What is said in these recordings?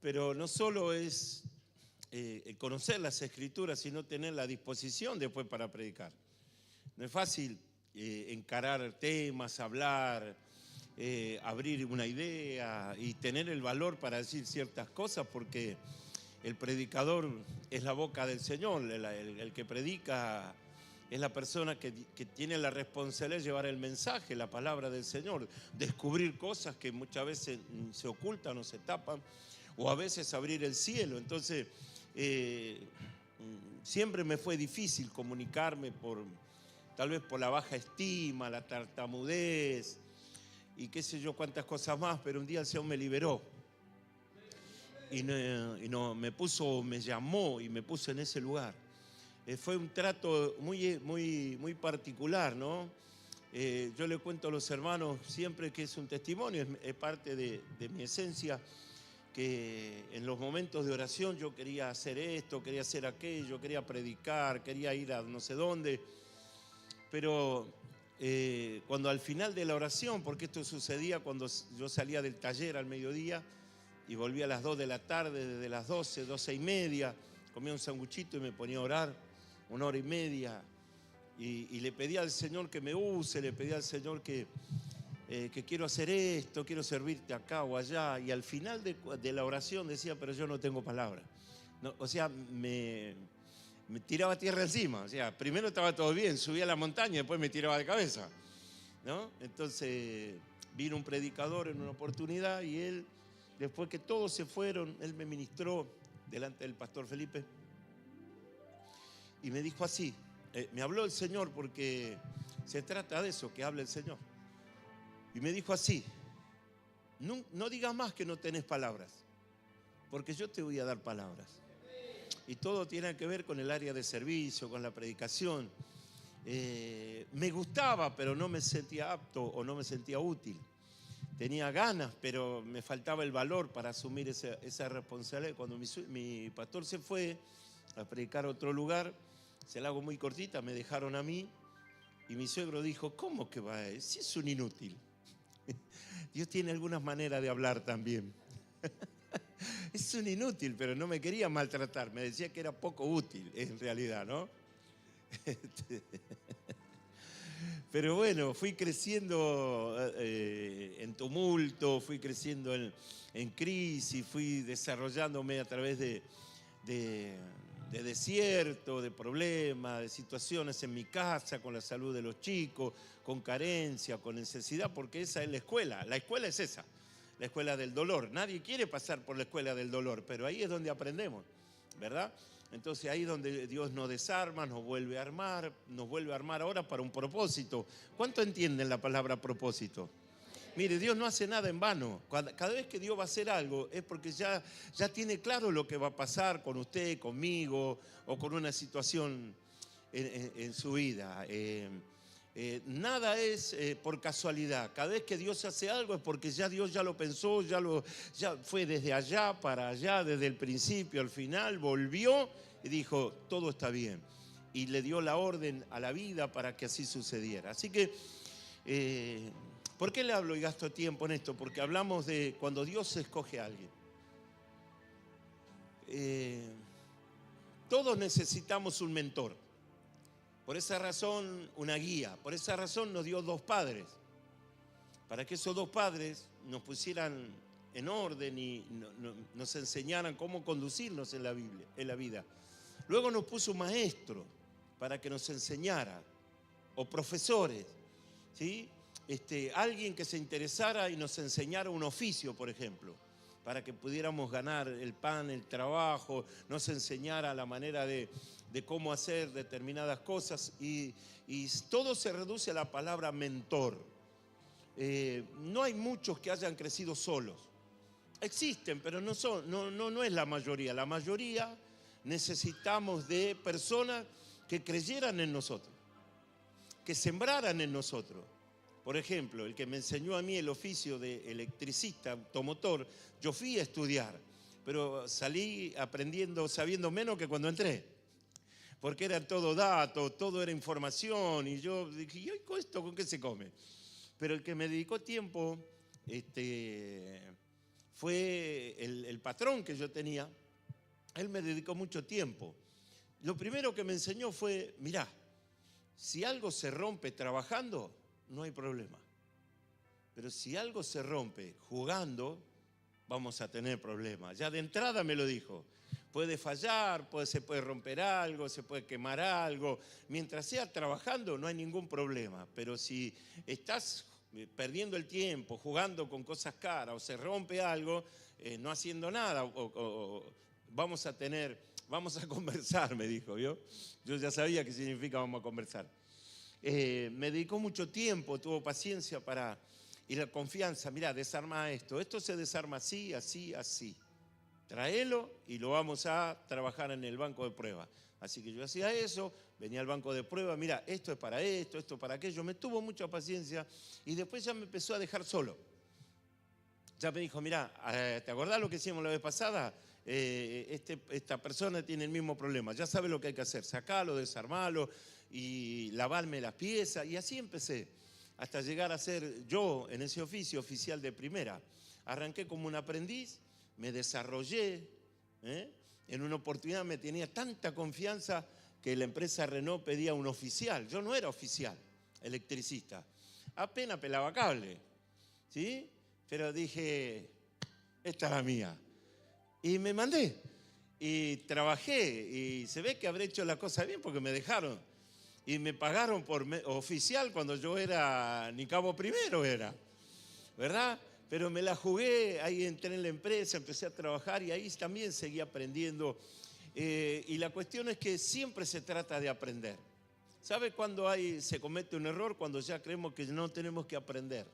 Pero no solo es conocer las Escrituras, sino tener la disposición después para predicar. No es fácil encarar temas, hablar, abrir una idea y tener el valor para decir ciertas cosas, porque el predicador es la boca del Señor, el que predica es la persona que tiene la responsabilidad de llevar el mensaje, la palabra del Señor, descubrir cosas que muchas veces se ocultan o se tapan, o a veces abrir el cielo. Entonces, siempre me fue difícil comunicarme tal vez por la baja estima, la tartamudez y qué sé yo cuántas cosas más, pero un día el Señor me liberó y me llamó y me puso en ese lugar. Fue un trato muy particular, ¿no? Yo le cuento a los hermanos siempre que es un testimonio, es parte de mi esencia, que en los momentos de oración yo quería hacer esto, quería hacer aquello, quería predicar, quería ir a no sé dónde, pero cuando al final de la oración, porque esto sucedía cuando yo salía del taller al mediodía y volvía a las 2 de la tarde, desde las 12, 12:30, comía un sanguchito y me ponía a orar 1 hora y media y le pedía al Señor que me use, le pedía al Señor que quiero hacer esto, quiero servirte acá o allá, y al final de la oración decía, pero yo no tengo palabra. No, o sea, me tiraba tierra encima. O sea, primero estaba todo bien, subía a la montaña y después me tiraba de cabeza, ¿no? Entonces vino un predicador en una oportunidad y él, después que todos se fueron, él me ministró delante del pastor Felipe y me dijo así, me habló el Señor, porque se trata de eso, que hable el Señor. Y me dijo así, no digas más que no tenés palabras, porque yo te voy a dar palabras. Y todo tiene que ver con el área de servicio, con la predicación. Me gustaba, pero no me sentía apto o no me sentía útil. Tenía ganas, pero me faltaba el valor para asumir esa responsabilidad. Cuando mi pastor se fue a predicar a otro lugar, se la hago muy cortita, me dejaron a mí y mi suegro dijo, ¿cómo que va a ir? Si es un inútil. Dios tiene algunas maneras de hablar también. Es un inútil, pero no me quería maltratar. Me decía que era poco útil, en realidad, ¿no? Pero bueno, fui creciendo en tumulto, fui creciendo en crisis, fui desarrollándome a través de desierto, de problemas, de situaciones en mi casa, con la salud de los chicos, con carencia, con necesidad, porque esa es la escuela. La escuela es esa, la escuela del dolor. Nadie quiere pasar por la escuela del dolor, pero ahí es donde aprendemos, ¿verdad? Entonces ahí es donde Dios nos desarma, nos vuelve a armar ahora para un propósito. ¿Cuánto entienden la palabra propósito? Mire, Dios no hace nada en vano. Cada vez que Dios va a hacer algo es porque ya tiene claro lo que va a pasar con usted, conmigo o con una situación en su vida. Nada es por casualidad. Cada vez que Dios hace algo es porque Dios ya lo pensó, ya fue desde allá para allá, desde el principio al final, volvió y dijo, todo está bien. Y le dio la orden a la vida para que así sucediera. Así que ¿por qué le hablo y gasto tiempo en esto? Porque hablamos de cuando Dios escoge a alguien. Todos necesitamos un mentor. Por esa razón, una guía. Por esa razón nos dio 2 padres. Para que esos 2 padres nos pusieran en orden y nos enseñaran cómo conducirnos en la vida. Luego nos puso un maestro para que nos enseñara. O profesores, ¿sí? Alguien que se interesara y nos enseñara un oficio, por ejemplo, para que pudiéramos ganar el pan, el trabajo, nos enseñara la manera de cómo hacer determinadas cosas y todo se reduce a la palabra mentor. No hay muchos que hayan crecido solos. Existen, pero no es la mayoría. La mayoría necesitamos de personas que creyeran en nosotros, que sembraran en nosotros. Por ejemplo, el que me enseñó a mí el oficio de electricista, automotor, yo fui a estudiar, pero salí aprendiendo, sabiendo menos que cuando entré, porque era todo datos, todo era información, y yo dije, ¿y esto con qué se come? Pero el que me dedicó tiempo fue el patrón que yo tenía, él me dedicó mucho tiempo. Lo primero que me enseñó fue, mirá, si algo se rompe trabajando, no hay problema. Pero si algo se rompe jugando, vamos a tener problemas. Ya de entrada me lo dijo. Puede fallar, se puede romper algo, se puede quemar algo. Mientras sea trabajando, no hay ningún problema. Pero si estás perdiendo el tiempo, jugando con cosas caras, o se rompe algo, no haciendo nada, vamos a conversar, me dijo, ¿vio? Yo ya sabía qué significa vamos a conversar. Me dedicó mucho tiempo, tuvo paciencia y la confianza. Mirá, desarma esto se desarma así, así, así. Tráelo y lo vamos a trabajar en el banco de prueba. Así que yo hacía eso, venía al banco de prueba, mira, esto es para esto para aquello. Me tuvo mucha paciencia y después ya me empezó a dejar solo. Ya me dijo, mira, ¿te acordás lo que hicimos la vez pasada? Esta persona tiene el mismo problema, ya sabe lo que hay que hacer, sacalo, desarmalo y lavarme las piezas. Y así empecé, hasta llegar a ser yo en ese oficial de primera. Arranqué como un aprendiz, me desarrollé, en una oportunidad me tenía tanta confianza que la empresa Renault pedía un oficial. Yo no era oficial, electricista, apenas pelaba cable, ¿sí? Pero dije, esta es la mía. Y me mandé, y trabajé, y se ve que habré hecho la cosa bien porque me dejaron. Y me pagaron por oficial cuando yo era ni cabo primero era, ¿verdad? Pero me la jugué, ahí entré en la empresa, empecé a trabajar y ahí también seguí aprendiendo. Y la cuestión es que siempre se trata de aprender. ¿Sabe cuándo se comete un error? Cuando ya creemos que no tenemos que aprender,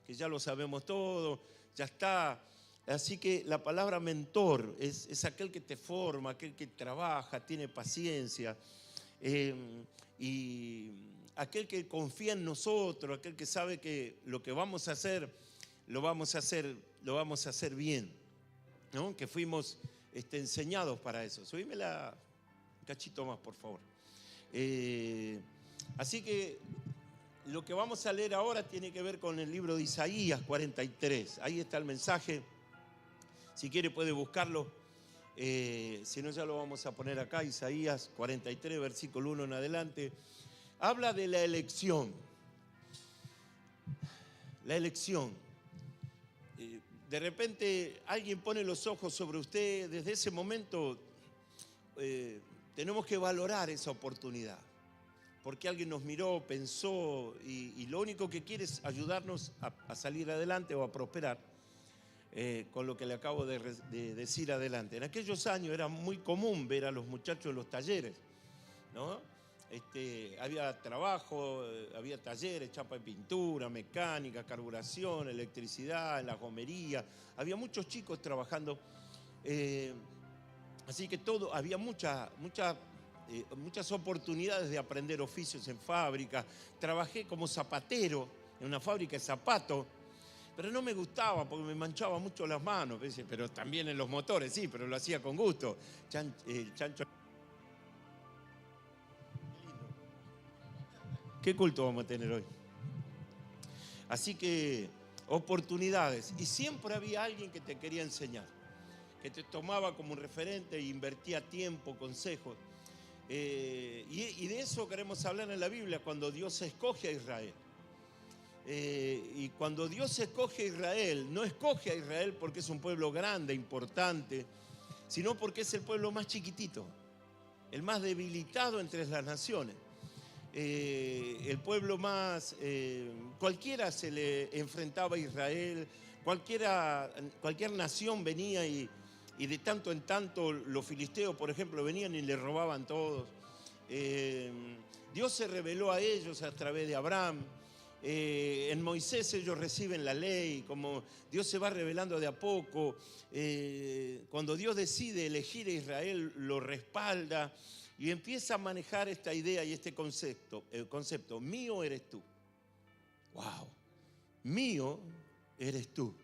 que ya lo sabemos todo, ya está. Así que la palabra mentor es aquel que te forma, aquel que trabaja, tiene paciencia, y aquel que confía en nosotros, aquel que sabe que lo que vamos a hacer, lo vamos a hacer bien, ¿no? Que fuimos enseñados para eso. Subímela un cachito más, por favor. Así que lo que vamos a leer ahora tiene que ver con el libro de Isaías 43. Ahí está el mensaje. Si quiere puede buscarlo. Si no, ya lo vamos a poner acá. Isaías 43, versículo 1 en adelante. Habla de la elección. La elección. De repente alguien pone los ojos sobre usted. Desde ese momento tenemos que valorar esa oportunidad. Porque alguien nos miró, pensó y lo único que quiere es ayudarnos a salir adelante o a prosperar. Con lo que le acabo de decir adelante. En aquellos años era muy común ver a los muchachos en los talleres, ¿no? Había trabajo, había talleres, chapa y pintura, mecánica, carburación, electricidad, en la gomería. Había muchos chicos trabajando. Así que había muchas oportunidades de aprender oficios en fábrica. Trabajé como zapatero en una fábrica de zapatos. Pero no me gustaba porque me manchaba mucho las manos, pero también en los motores, sí, pero lo hacía con gusto. El chancho. ¿Qué culto vamos a tener hoy? Así que oportunidades. Y siempre había alguien que te quería enseñar, que te tomaba como un referente e invertía tiempo, consejos. Y de eso queremos hablar en la Biblia, cuando Dios escoge a Israel. Y cuando Dios escoge a Israel, no escoge a Israel porque es un pueblo grande, importante, sino porque es el pueblo más chiquitito, el más debilitado entre las naciones, el pueblo más, cualquiera se le enfrentaba a Israel, cualquier nación venía y de tanto en tanto los filisteos, por ejemplo, venían y le robaban todos. Dios se reveló a ellos a través de Abraham. En Moisés ellos reciben la ley, como Dios se va revelando de a poco. Cuando Dios decide elegir a Israel, lo respalda y empieza a manejar esta idea y este concepto. El concepto, mío eres tú. ¡Wow! Mío eres tú.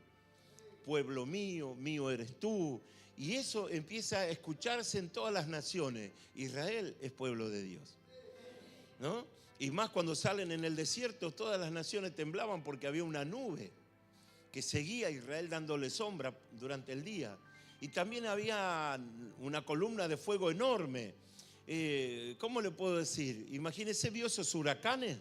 Pueblo mío, mío eres tú. Y eso empieza a escucharse en todas las naciones. Israel es pueblo de Dios, ¿no? Y más cuando salen en el desierto, todas las naciones temblaban porque había una nube que seguía a Israel dándole sombra durante el día. Y también había una columna de fuego enorme. ¿Cómo le puedo decir? Imagínense, ¿vio esos huracanes?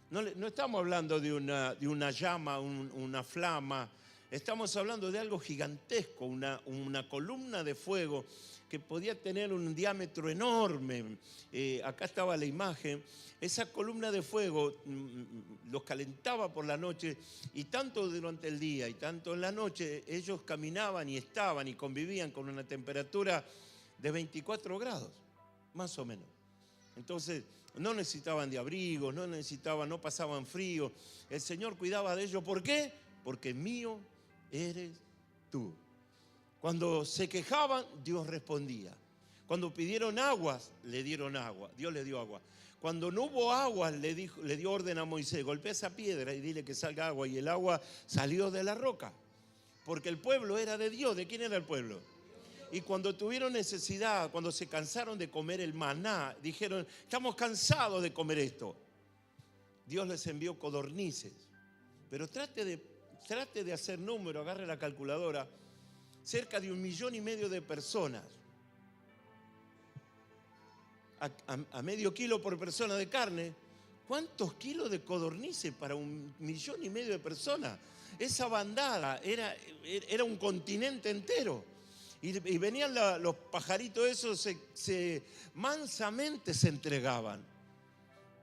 No estamos hablando de una llama, una flama. Estamos hablando de algo gigantesco, una columna de fuego que podía tener un diámetro enorme. Acá estaba la imagen. Esa columna de fuego los calentaba por la noche, y tanto durante el día y tanto en la noche ellos caminaban y estaban y convivían con una temperatura de 24 grados, más o menos. Entonces no necesitaban de abrigo, no pasaban frío. El Señor cuidaba de ellos. ¿Por qué? Porque mío eres tú. Cuando se quejaban, Dios respondía. Cuando pidieron aguas, le dieron agua. Dios les dio agua. Cuando no hubo agua, le dio orden a Moisés: golpea esa piedra y dile que salga agua. Y el agua salió de la roca. Porque el pueblo era de Dios. ¿De quién era el pueblo? Y cuando tuvieron necesidad, cuando se cansaron de comer el maná, dijeron: estamos cansados de comer esto. Dios les envió codornices. Pero trate de hacer número, agarre la calculadora. Cerca de 1,5 millones de personas. A medio kilo por persona de carne. ¿Cuántos kilos de codornices para 1,5 millones de personas? Esa bandada era un continente entero. Y venían los pajaritos esos, mansamente se entregaban.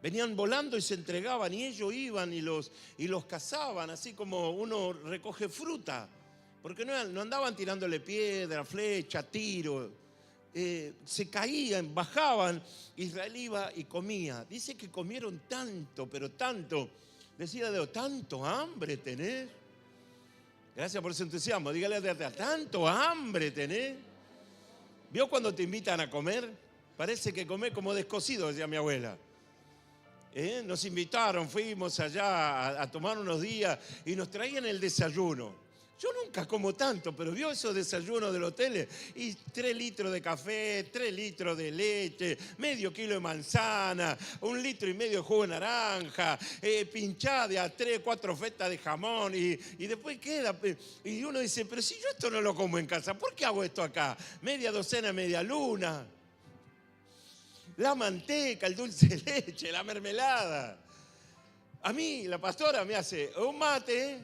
Venían volando y se entregaban, y ellos iban y los cazaban, así como uno recoge fruta. Porque no andaban tirándole piedra, flecha, tiro. Se caían, bajaban. Israel iba y comía. Dice que comieron tanto, pero tanto. Decía Dios: tanto hambre tenés. Gracias por ese entusiasmo. Dígale a Dios: tanto hambre tenés. ¿Vio cuando te invitan a comer? Parece que comés como descosido, decía mi abuela. Nos invitaron, fuimos allá a tomar unos días y nos traían el desayuno. Yo nunca como tanto, pero vio esos desayunos del hotel, y 3 litros de café, 3 litros de leche, medio kilo de manzana, 1,5 litros de jugo de naranja, pinchada de a 3, 4 fetas de jamón, y después queda. Y uno dice: pero si yo esto no lo como en casa, ¿por qué hago esto acá? Media docena, media luna. La manteca, el dulce de leche, la mermelada. A mí, la pastora me hace un mate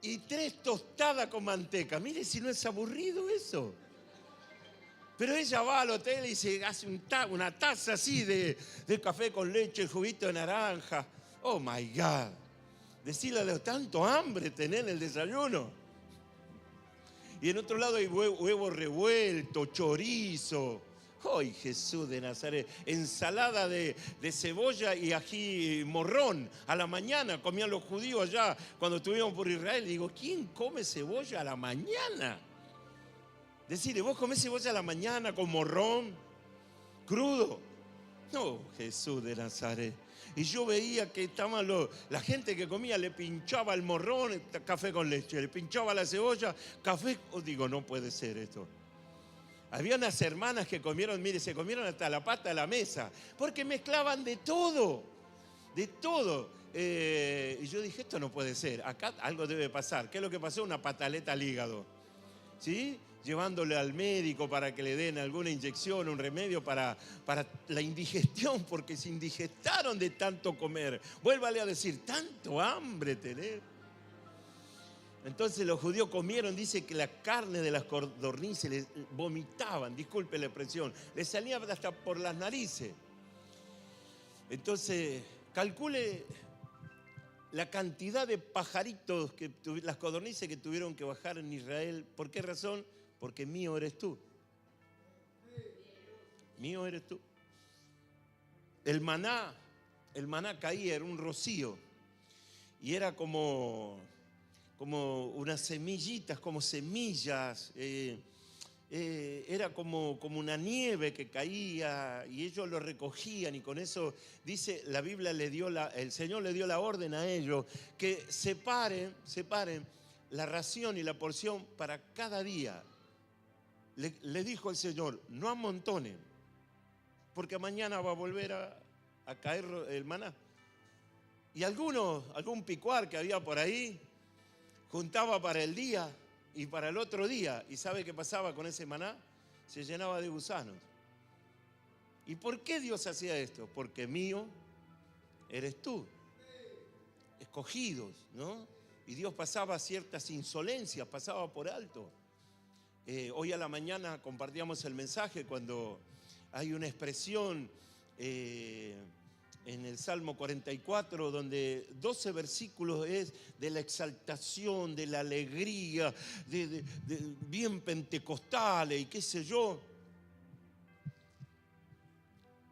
y 3 tostadas con manteca. Mire si no es aburrido eso. Pero ella va al hotel y se hace una taza así de café con leche, juguito de naranja. Oh my God. Decirle a Dios: tanto hambre tener en el desayuno. Y en otro lado hay huevo revuelto, chorizo. ¡Ay, Jesús de Nazaret! Ensalada de cebolla y ají morrón. A la mañana comían los judíos allá cuando estuvimos por Israel. Digo: ¿quién come cebolla a la mañana? Decirle: ¿vos comés cebolla a la mañana con morrón crudo? No, Jesús de Nazaret. Y yo veía que estaban la gente que comía, le pinchaba el morrón, café con leche, le pinchaba la cebolla, café. Digo: no puede ser esto. Había unas hermanas que comieron, mire, se comieron hasta la pata de la mesa, porque mezclaban de todo, de todo. Y yo dije: esto no puede ser, acá algo debe pasar. ¿Qué es lo que pasó? Una pataleta al hígado, ¿sí? Llevándole al médico para que le den alguna inyección, un remedio para la indigestión, porque se indigestaron de tanto comer. Vuélvale a decir: tanto hambre tener. Entonces los judíos comieron, dice que la carne de las codornices les vomitaban, disculpe la expresión, les salía hasta por las narices. Entonces, calcule la cantidad de pajaritos, las codornices que tuvieron que bajar en Israel. ¿Por qué razón? Porque mío eres tú. Mío eres tú. El maná caía, era un rocío, y era como unas semillitas, como semillas, era como una nieve que caía, y ellos lo recogían, y con eso, dice la Biblia, el Señor le dio la orden a ellos que separen la ración y la porción para cada día. Le dijo el Señor: no amontonen, porque mañana va a volver a caer el maná. Y algún picuar que había por ahí juntaba para el día y para el otro día. ¿Y sabe qué pasaba con ese maná? Se llenaba de gusanos. ¿Y por qué Dios hacía esto? Porque mío eres tú. Escogidos, ¿no? Y Dios pasaba ciertas insolencias, pasaba por alto. Hoy a la mañana compartíamos el mensaje cuando hay una expresión en el Salmo 44 donde 12 versículos es de la exaltación, de la alegría, de bien pentecostales y qué sé yo.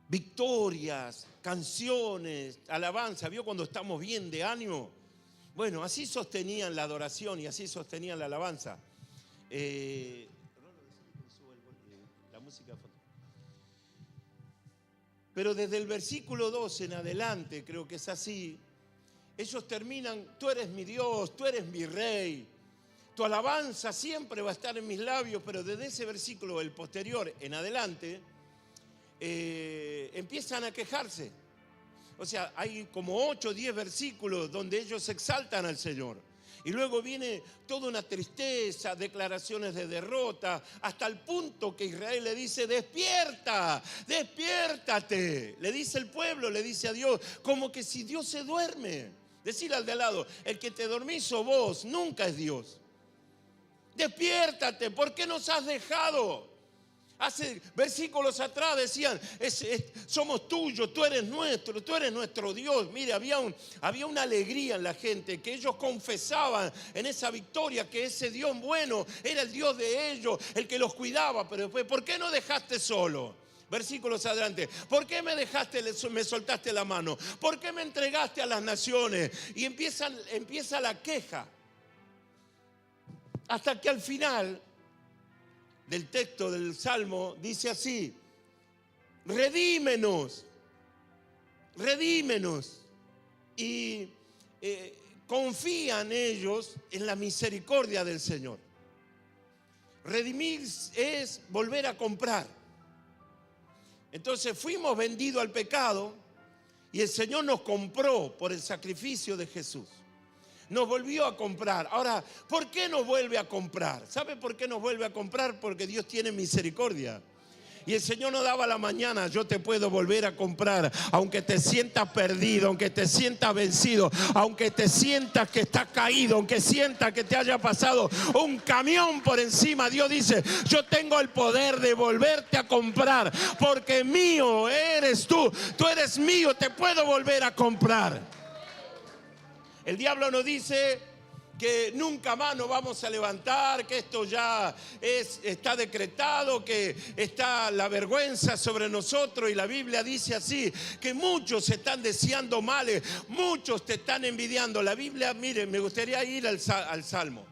Victorias, canciones, alabanza. ¿Vio cuando estamos bien de ánimo? Bueno, así sostenían la adoración y así sostenían la alabanza. La música. Pero desde el versículo 12 en adelante, creo que es así, ellos terminan: tú eres mi Dios, tú eres mi Rey, tu alabanza siempre va a estar en mis labios. Pero desde ese versículo, el posterior en adelante, empiezan a quejarse. O sea, hay como 8 o 10 versículos donde ellos exaltan al Señor. Y luego viene toda una tristeza, declaraciones de derrota, hasta el punto que Israel le dice: despierta, despiértate. Le dice el pueblo, le dice a Dios, como que si Dios se duerme. Decirle al de al lado: el que te dormís sos vos, nunca es Dios. Despiértate, ¿por qué nos has dejado? Hace versículos atrás decían: somos tuyos, tú eres nuestro Dios. Mire, había una alegría en la gente, que ellos confesaban en esa victoria que ese Dios bueno era el Dios de ellos, el que los cuidaba. Pero después: ¿por qué no dejaste solo? Versículos adelante: ¿por qué me soltaste la mano? ¿Por qué me entregaste a las naciones? Y empieza la queja, hasta que al final del texto del Salmo dice así: redímenos. Y confían ellos en la misericordia del Señor. Redimir es volver a comprar. Entonces fuimos vendidos al pecado y el Señor nos compró por el sacrificio de Jesús. Nos volvió a comprar. Ahora, ¿por qué nos vuelve a comprar? ¿Sabe por qué nos vuelve a comprar? Porque Dios tiene misericordia. Y el Señor nos daba la mañana: yo te puedo volver a comprar, aunque te sientas perdido, aunque te sientas vencido, aunque te sientas que estás caído, aunque sientas que te haya pasado un camión por encima. Dios dice: yo tengo el poder de volverte a comprar, porque mío eres tú eres mío, te puedo volver a comprar. El diablo nos dice que nunca más nos vamos a levantar, que esto ya está decretado, que está la vergüenza sobre nosotros. Y la Biblia dice así, que muchos se están deseando males, muchos te están envidiando. La Biblia, miren, me gustaría ir al Salmo.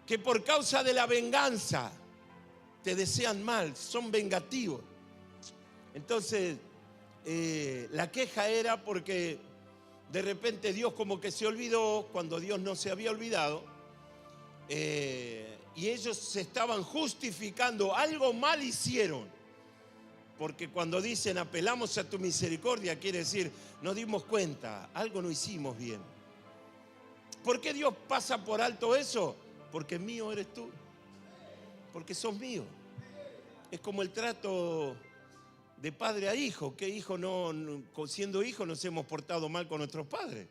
Que por causa de la venganza te desean mal, son vengativos. Entonces, la queja era porque de repente Dios como que se olvidó, cuando Dios no se había olvidado, y ellos se estaban justificando. Algo mal hicieron, porque cuando dicen apelamos a tu misericordia, quiere decir nos dimos cuenta, algo no hicimos bien. ¿Por qué Dios pasa por alto eso? Porque mío eres tú, porque sos mío. Es como el trato de padre a hijo. ¿Qué hijo siendo hijo nos hemos portado mal con nuestros padres?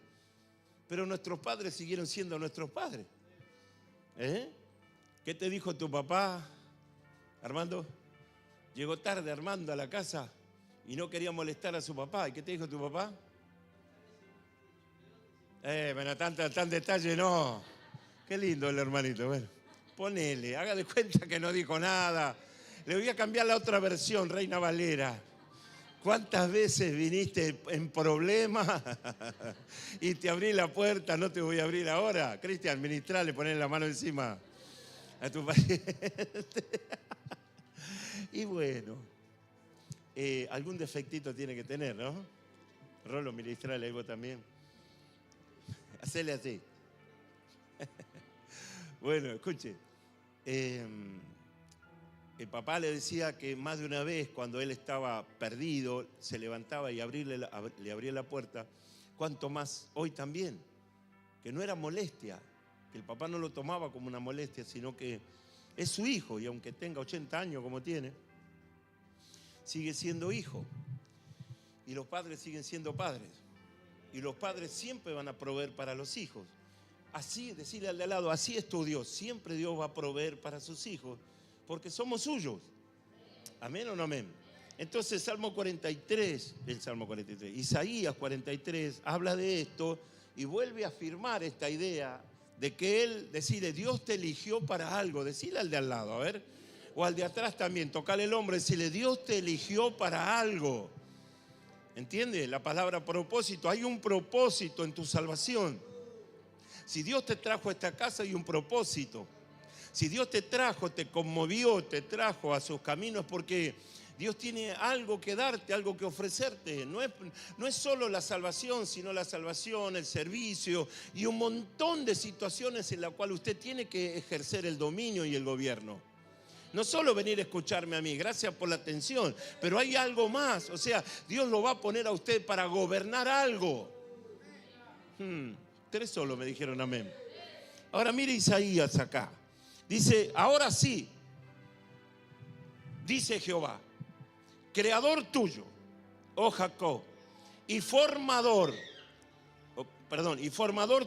Pero nuestros padres siguieron siendo nuestros padres. ¿Qué te dijo tu papá, Armando? Llegó tarde Armando a la casa y no quería molestar a su papá. ¿Y qué te dijo tu papá? Bueno, tan detalle no. Qué lindo el hermanito. Bueno, ponele, haga de cuenta que no dijo nada. Le voy a cambiar la otra versión, Reina Valera. ¿Cuántas veces viniste en problemas y te abrí la puerta? No te voy a abrir ahora. Cristian, ministrale, ponle la mano encima a tu pariente. Y bueno, algún defectito tiene que tener, ¿no? Rolo, ministrale algo también. Hacele así. Bueno, escuche. El papá le decía que más de una vez, cuando él estaba perdido, se levantaba y le abría la puerta. Cuanto más hoy también, que no era molestia, que el papá no lo tomaba como una molestia, sino que es su hijo, y aunque tenga 80 años como tiene, sigue siendo hijo. Y los padres siguen siendo padres. Y los padres siempre van a proveer para los hijos. Así, decirle al de al lado, así es tu Dios. Siempre Dios va a proveer para sus hijos, porque somos suyos. ¿Amén o no amén? Entonces, Salmo 43, Isaías 43, habla de esto y vuelve a afirmar esta idea de que él decide, Dios te eligió para algo. Decirle al de al lado, a ver, o al de atrás también, tocarle el hombro y decirle, Dios te eligió para algo. ¿Entiendes? La palabra propósito, hay un propósito en tu salvación. Si Dios te trajo a esta casa, hay un propósito. Si Dios te trajo, te conmovió, te trajo a sus caminos, porque Dios tiene algo que darte, algo que ofrecerte. No es solo la salvación, sino la salvación, el servicio y un montón de situaciones en las cuales usted tiene que ejercer el dominio y el gobierno. No solo venir a escucharme a mí, gracias por la atención, pero hay algo más. O sea, Dios lo va a poner a usted para gobernar algo. 3 solo me dijeron amén. Ahora mire Isaías acá. Dice, ahora sí, dice Jehová, creador tuyo, oh Jacob, y formador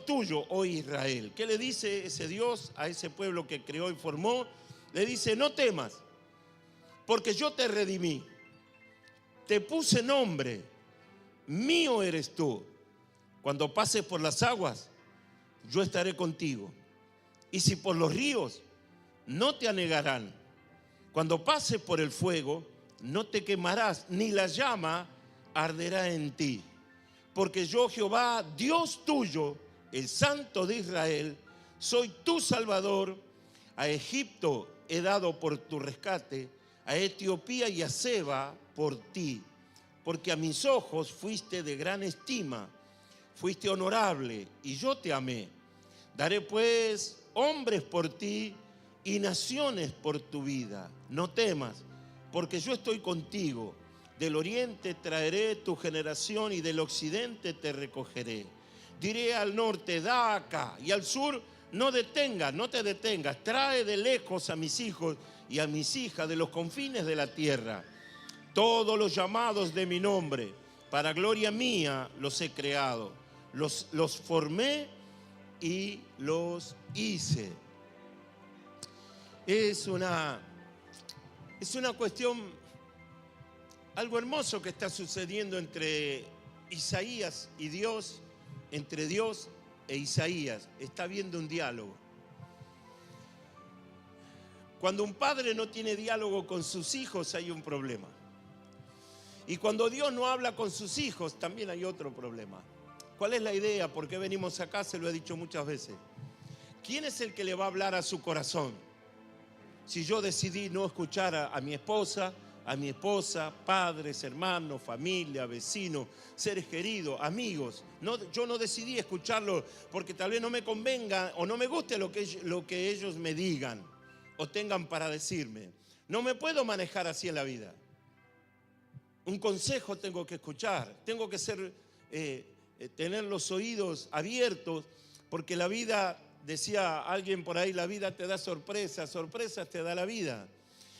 tuyo, oh Israel. ¿Qué le dice ese Dios a ese pueblo que creó y formó? Le dice, no temas, porque yo te redimí, te puse nombre, mío eres tú. Cuando pases por las aguas, yo estaré contigo. Y si por los ríos, no te anegarán. Cuando pases por el fuego, no te quemarás, ni la llama arderá en ti. Porque yo, Jehová, Dios tuyo, el Santo de Israel, soy tu Salvador. A Egipto he dado por tu rescate, a Etiopía y a Seba por ti. Porque a mis ojos fuiste de gran estima, fuiste honorable y yo te amé. Daré pues hombres por ti y naciones por tu vida. No temas, porque yo estoy contigo. Del oriente traeré tu generación y del occidente te recogeré. Diré al norte, da acá, y al sur, no te detengas. Trae de lejos a mis hijos y a mis hijas de los confines de la tierra. Todos los llamados de mi nombre, para gloria mía los he creado. Los formé y los hice. Es una cuestión, algo hermoso que está sucediendo entre Isaías y Dios, entre Dios e Isaías. Está habiendo un diálogo. Cuando un padre no tiene diálogo con sus hijos, hay un problema. Y cuando Dios no habla con sus hijos, también hay otro problema. ¿Cuál es la idea? ¿Por qué venimos acá? Se lo he dicho muchas veces. ¿Quién es el que le va a hablar a su corazón? Si yo decidí no escuchar a mi esposa, padres, hermanos, familia, vecinos, seres queridos, amigos. Yo no decidí escucharlo porque tal vez no me convenga o no me guste lo que ellos me digan o tengan para decirme. No me puedo manejar así en la vida. Un consejo tengo que escuchar, tengo que tener los oídos abiertos, porque la vida, decía alguien por ahí, la vida te da sorpresas, sorpresas te da la vida.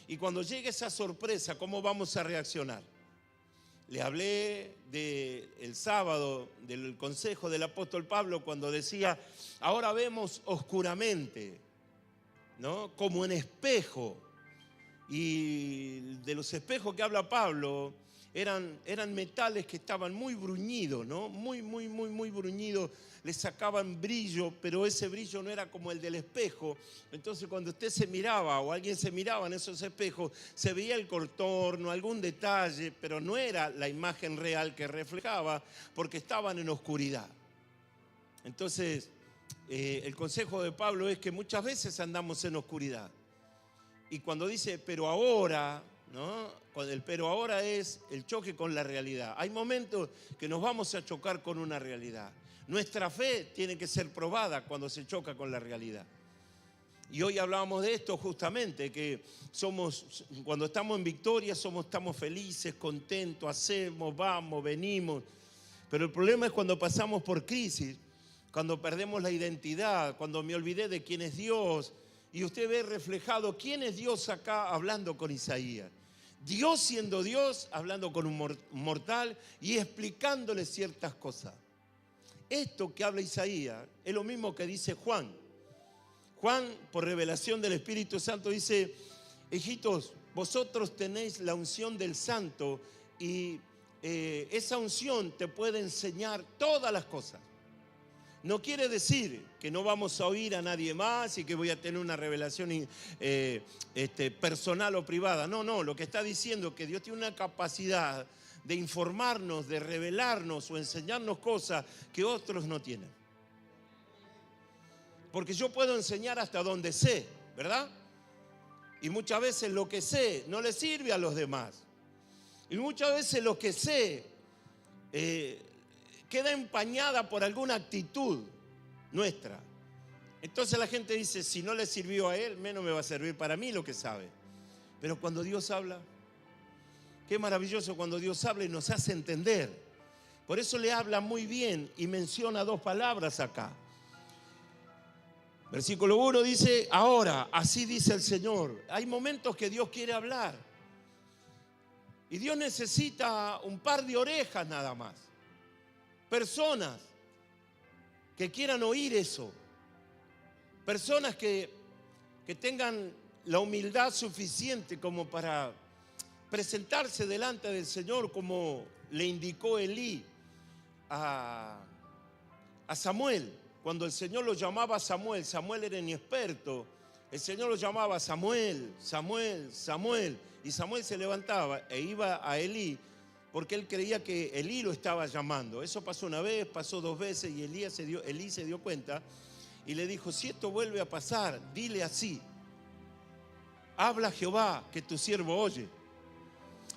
Y cuando llegue esa sorpresa, ¿cómo vamos a reaccionar? Le hablé el sábado del consejo del apóstol Pablo cuando decía, ahora vemos oscuramente, ¿no? Como en espejo. Y de los espejos que habla Pablo, eran metales que estaban muy bruñidos, ¿no? Muy bruñidos, le sacaban brillo, pero ese brillo no era como el del espejo. Entonces cuando usted se miraba o alguien se miraba en esos espejos, se veía el contorno, algún detalle, pero no era la imagen real que reflejaba, porque estaban en oscuridad. Entonces, el consejo de Pablo es que muchas veces andamos en oscuridad. Y cuando dice, pero ahora, ¿no? El pero ahora es el choque con la realidad. Hay momentos que nos vamos a chocar con una realidad. Nuestra fe tiene que ser probada cuando se choca con la realidad. Y hoy hablábamos de esto justamente, que cuando estamos en victoria, estamos felices, contentos, hacemos, vamos, venimos. Pero el problema es cuando pasamos por crisis, cuando perdemos la identidad, cuando me olvidé de quién es Dios. Y usted ve reflejado quién es Dios acá hablando con Isaías. Dios siendo Dios, hablando con un mortal y explicándole ciertas cosas. Esto que habla Isaías es lo mismo que dice Juan. Juan, por revelación del Espíritu Santo, dice: hijitos, vosotros tenéis la unción del Santo y esa unción te puede enseñar todas las cosas. No quiere decir que no vamos a oír a nadie más y que voy a tener una revelación personal o privada. No, lo que está diciendo es que Dios tiene una capacidad de informarnos, de revelarnos o enseñarnos cosas que otros no tienen. Porque yo puedo enseñar hasta donde sé, ¿verdad? Y muchas veces lo que sé no le sirve a los demás. Y muchas veces lo que sé queda empañada por alguna actitud nuestra. Entonces la gente dice: si no le sirvió a él, menos me va a servir para mí lo que sabe. Pero cuando Dios habla, qué maravilloso cuando Dios habla y nos hace entender. Por eso le habla muy bien y menciona dos palabras acá. Versículo 1 dice: ahora, así dice el Señor. Hay momentos que Dios quiere hablar y Dios necesita un par de orejas nada más. Personas que quieran oír eso. Personas que tengan la humildad suficiente como para presentarse delante del Señor, como le indicó Elí a Samuel. Cuando el Señor lo llamaba Samuel, Samuel era inexperto. El Señor lo llamaba Samuel, Samuel, Samuel. Y Samuel se levantaba e iba a Elí porque él creía que Elí lo estaba llamando. Eso pasó una vez, pasó dos veces y Elí se dio cuenta y le dijo: si esto vuelve a pasar, dile así: habla Jehová, que tu siervo oye.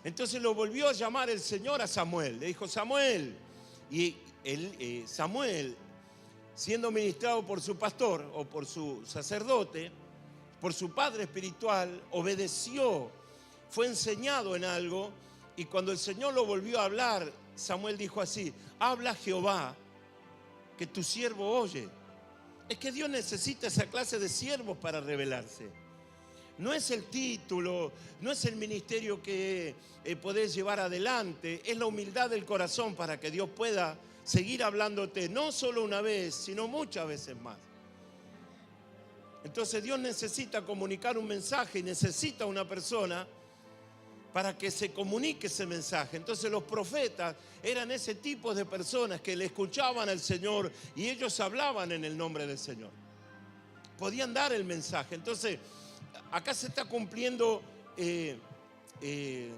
Entonces lo volvió a llamar el Señor a Samuel. Le dijo: Samuel. Y Samuel, siendo ministrado por su pastor o por su sacerdote, por su padre espiritual, obedeció, fue enseñado en algo. Y cuando el Señor lo volvió a hablar, Samuel dijo así: habla Jehová, que tu siervo oye. Es que Dios necesita esa clase de siervos para revelarse. No es el título, no es el ministerio que podés llevar adelante, es la humildad del corazón para que Dios pueda seguir hablándote, no solo una vez, sino muchas veces más. Entonces Dios necesita comunicar un mensaje y necesita una persona para que se comunique ese mensaje. Entonces los profetas eran ese tipo de personas que le escuchaban al Señor y ellos hablaban en el nombre del Señor. Podían dar el mensaje. Entonces acá se está cumpliendo, hay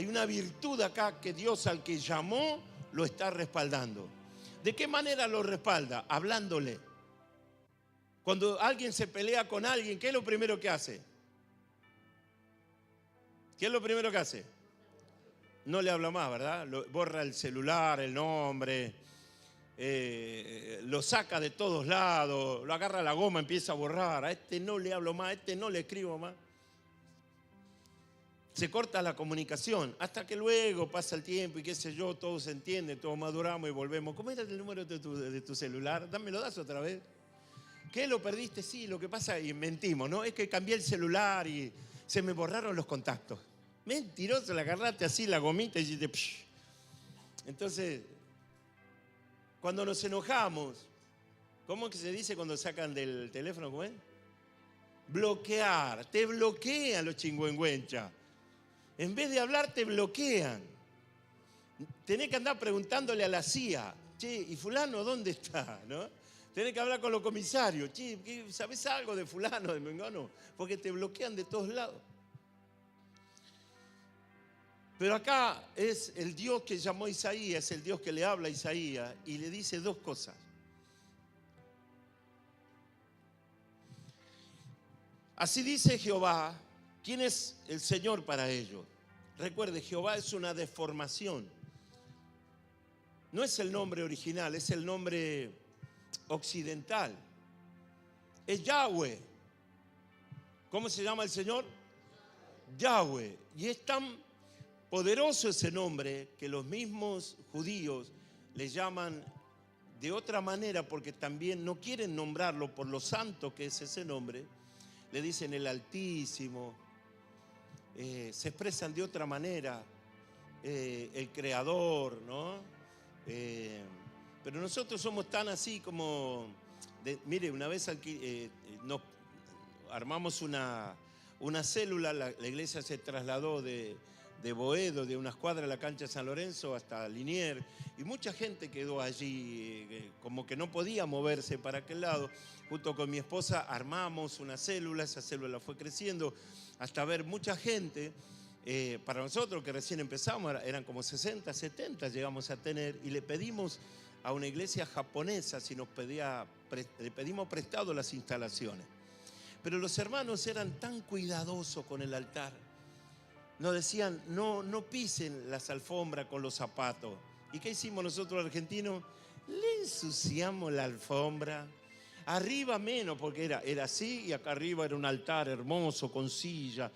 una virtud acá que Dios al que llamó lo está respaldando. ¿De qué manera lo respalda? Hablándole. Cuando alguien se pelea con alguien, ¿qué es lo primero que hace? ¿Qué es lo primero que hace? No le habla más, ¿verdad? Borra el celular, el nombre, lo saca de todos lados, lo agarra a la goma, empieza a borrar. A este no le hablo más, a este no le escribo más. Se corta la comunicación hasta que luego pasa el tiempo y qué sé yo, todo se entiende, todos maduramos y volvemos. ¿Cómo era el número de tu celular? ¿Me lo das otra vez? ¿Qué, lo perdiste? Sí, lo que pasa, y mentimos, ¿no? Es que cambié el celular y se me borraron los contactos. Mentiroso, le agarraste así la gomita y dijiste psh. Entonces, cuando nos enojamos, ¿cómo que se dice cuando sacan del teléfono? ¿Cómo es? Bloquear, te bloquean los chingüengüenchas. En vez de hablar, te bloquean. Tenés que andar preguntándole a la CIA: che, ¿y fulano dónde está? ¿No? Tenés que hablar con los comisarios: che, ¿sabés algo de fulano, de mengano? Porque te bloquean de todos lados. Pero acá es el Dios que llamó a Isaías, el Dios que le habla a Isaías y le dice dos cosas. Así dice Jehová. ¿Quién es el Señor para ellos? Recuerde, Jehová es una deformación. No es el nombre original, es el nombre occidental. Es Yahweh. ¿Cómo se llama el Señor? Yahweh. Y es tan poderoso ese nombre que los mismos judíos le llaman de otra manera, porque también no quieren nombrarlo por lo santo que es ese nombre, le dicen el Altísimo, se expresan de otra manera, el Creador, ¿no? Pero nosotros somos tan así como, mire, una vez nos armamos una célula, la iglesia se trasladó de Boedo, de unas cuadras de la cancha de San Lorenzo hasta Liniers, y mucha gente quedó allí, como que no podía moverse para aquel lado. Junto con mi esposa armamos una célula, esa célula fue creciendo hasta ver mucha gente. Para nosotros que recién empezamos eran como 60, 70 llegamos a tener, y le pedimos a una iglesia japonesa si nos le pedimos prestado las instalaciones. Pero los hermanos eran tan cuidadosos con el altar. Nos decían, no pisen las alfombras con los zapatos. ¿Y qué hicimos nosotros los argentinos? Le ensuciamos la alfombra. Arriba menos, porque era así, y acá arriba era un altar hermoso con sillas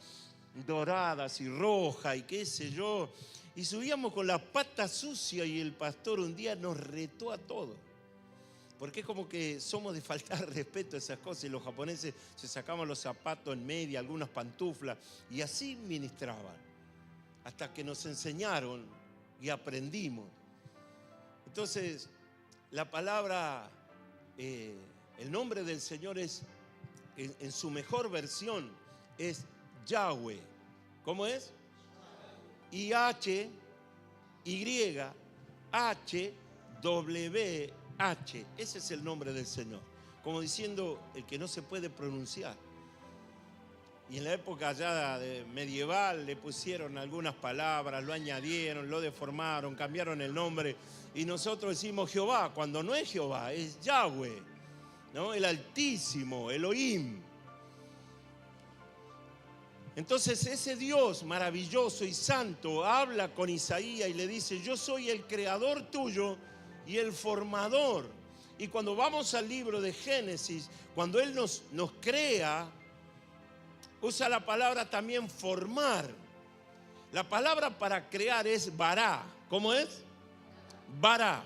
doradas y rojas y qué sé yo. Y subíamos con la pata sucia, y el pastor un día nos retó a todos. Porque es como que somos de faltar respeto a esas cosas, y los japoneses se sacaban los zapatos en media, algunas pantuflas, y así ministraban, hasta que nos enseñaron y aprendimos. Entonces, la palabra, el nombre del Señor es, en su mejor versión, es Yahweh. ¿Cómo es? I-H, Y-H, W-H. Ese es el nombre del Señor. Como diciendo, el que no se puede pronunciar. Y en la época ya medieval le pusieron algunas palabras, lo añadieron, lo deformaron, cambiaron el nombre. Y nosotros decimos Jehová, cuando no es Jehová, es Yahweh, ¿no? El Altísimo, Elohim. Entonces ese Dios maravilloso y santo habla con Isaías y le dice, yo soy el creador tuyo y el formador. Y cuando vamos al libro de Génesis, cuando Él nos crea, usa la palabra también formar. La palabra para crear es bará. ¿Cómo es? Bará.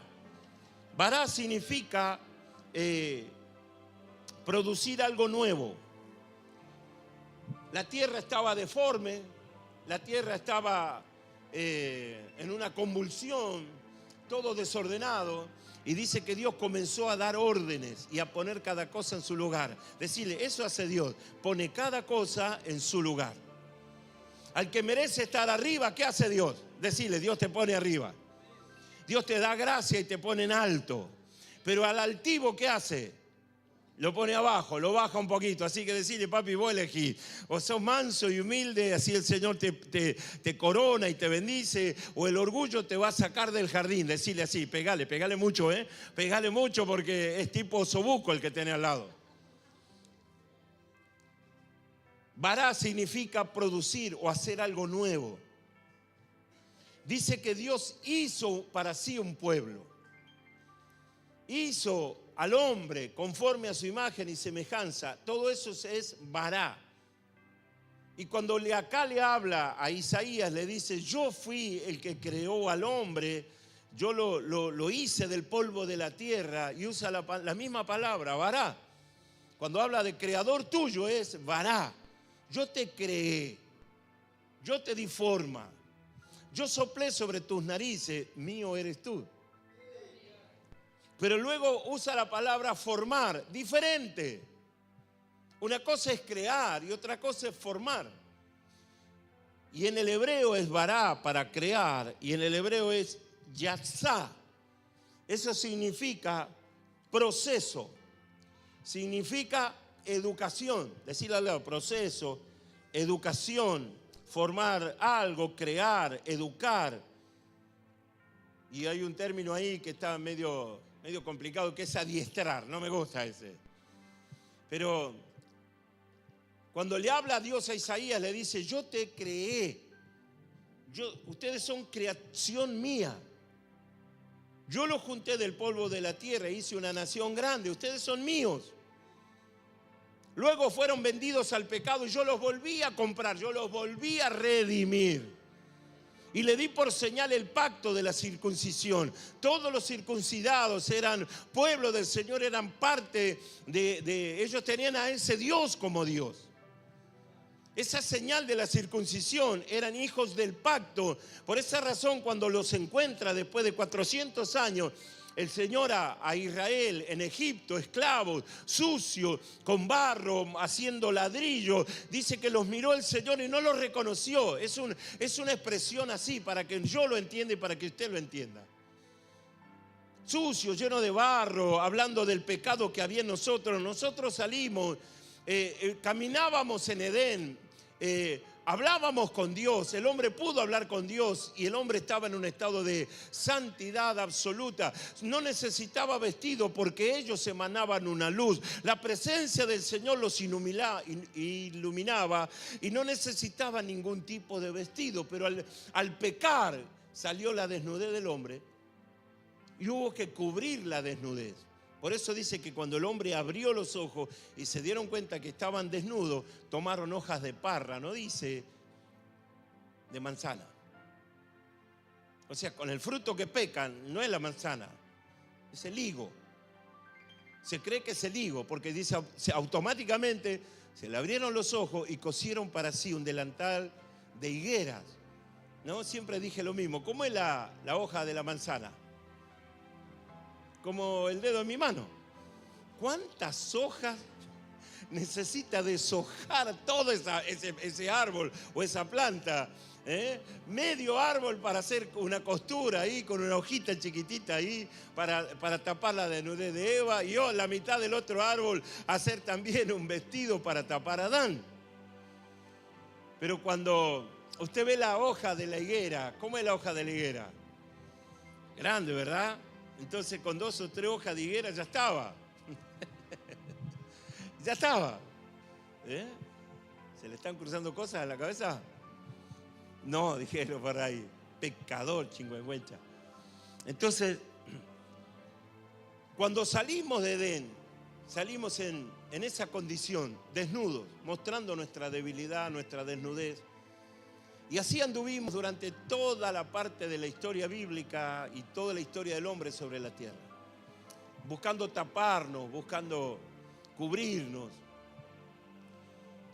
Bará significa producir algo nuevo. La tierra estaba deforme, la tierra estaba en una convulsión, todo desordenado, y dice que Dios comenzó a dar órdenes y a poner cada cosa en su lugar. Decirle, eso hace Dios, pone cada cosa en su lugar. Al que merece estar arriba, ¿qué hace Dios? Decirle, Dios te pone arriba. Dios te da gracia y te pone en alto. Pero al altivo, ¿qué hace? Lo pone abajo, lo baja un poquito. Así que decirle, papi, vos elegís. O sos manso y humilde, así el Señor te corona y te bendice. O el orgullo te va a sacar del jardín. Decirle así, pegale mucho, Pegale mucho, porque es tipo osobuco el que tiene al lado. Bará significa producir o hacer algo nuevo. Dice que Dios hizo para sí un pueblo. Hizo al hombre conforme a su imagen y semejanza. Todo eso es bará. Y cuando acá le habla a Isaías, le dice, yo fui el que creó al hombre, yo lo hice del polvo de la tierra, y usa la misma palabra, bará. Cuando habla de creador tuyo es bará. Yo te creé, yo te di forma, yo soplé sobre tus narices, mío eres tú. Pero luego usa la palabra formar, diferente. Una cosa es crear y otra cosa es formar. Y en el hebreo es bará, para crear, y en el hebreo es yatzá. Eso significa proceso, significa educación. Decirle al lado, proceso, educación, formar algo, crear, educar. Y hay un término ahí que está medio complicado, que es adiestrar. No me gusta ese. Pero cuando le habla a Dios a Isaías, le dice, yo te creé. Ustedes son creación mía. Yo los junté del polvo de la tierra e hice una nación grande. Ustedes son míos. Luego fueron vendidos al pecado y yo los volví a comprar. Yo los volví a redimir. Y le di por señal el pacto de la circuncisión. Todos los circuncidados eran pueblo del Señor, eran parte ellos tenían a ese Dios como Dios. Esa señal de la circuncisión, eran hijos del pacto. Por esa razón, cuando los encuentra después de 400 años, el Señor a Israel en Egipto, esclavos, sucios, con barro, haciendo ladrillo, dice que los miró el Señor y no los reconoció. Es una expresión así, para que yo lo entienda y para que usted lo entienda. Sucio, lleno de barro, hablando del pecado que había en nosotros. Nosotros salimos, caminábamos en Edén, hablábamos con Dios, el hombre pudo hablar con Dios y el hombre estaba en un estado de santidad absoluta. No necesitaba vestido porque ellos emanaban una luz. La presencia del Señor los iluminaba y no necesitaba ningún tipo de vestido. Pero al pecar salió la desnudez del hombre y hubo que cubrir la desnudez. Por eso dice que cuando el hombre abrió los ojos y se dieron cuenta que estaban desnudos, tomaron hojas de parra, no dice de manzana. O sea, con el fruto que pecan, no es la manzana, es el higo. Se cree que es el higo, porque dice automáticamente se le abrieron los ojos y cosieron para sí un delantal de higueras. ¿No? Siempre dije lo mismo. ¿Cómo es la hoja de la manzana? Como el dedo en mi mano. ¿Cuántas hojas necesita deshojar todo ese árbol o esa planta? Medio árbol para hacer una costura ahí, con una hojita chiquitita ahí, para tapar la desnudez de Eva, y la mitad del otro árbol hacer también un vestido para tapar a Adán. Pero cuando usted ve la hoja de la higuera, ¿cómo es la hoja de la higuera? Grande, ¿verdad? Entonces con 2 o 3 hojas de higuera ya estaba. Ya estaba. ¿Se le están cruzando cosas en la cabeza? No, dijeron por ahí. Pecador, chingüengüencha. Entonces, cuando salimos de Edén, salimos en esa condición, desnudos, mostrando nuestra debilidad, nuestra desnudez. Y así anduvimos durante toda la parte de la historia bíblica y toda la historia del hombre sobre la tierra. Buscando taparnos, buscando cubrirnos.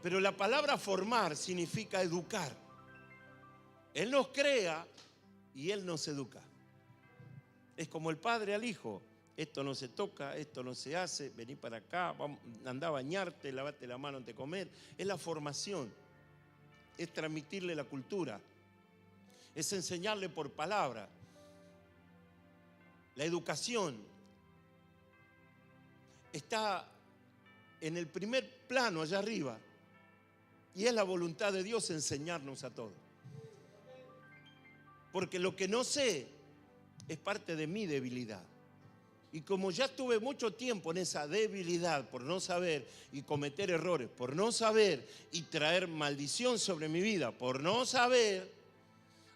Pero la palabra formar significa educar. Él nos crea y Él nos educa. Es como el padre al hijo. Esto no se toca, esto no se hace, vení para acá, anda a bañarte, lavate la mano antes de comer. Es la formación. Es transmitirle la cultura, es enseñarle por palabra. La educación está en el primer plano allá arriba y es la voluntad de Dios enseñarnos a todos. Porque lo que no sé es parte de mi debilidad. Y como ya tuve mucho tiempo en esa debilidad por no saber y cometer errores, por no saber y traer maldición sobre mi vida, por no saber,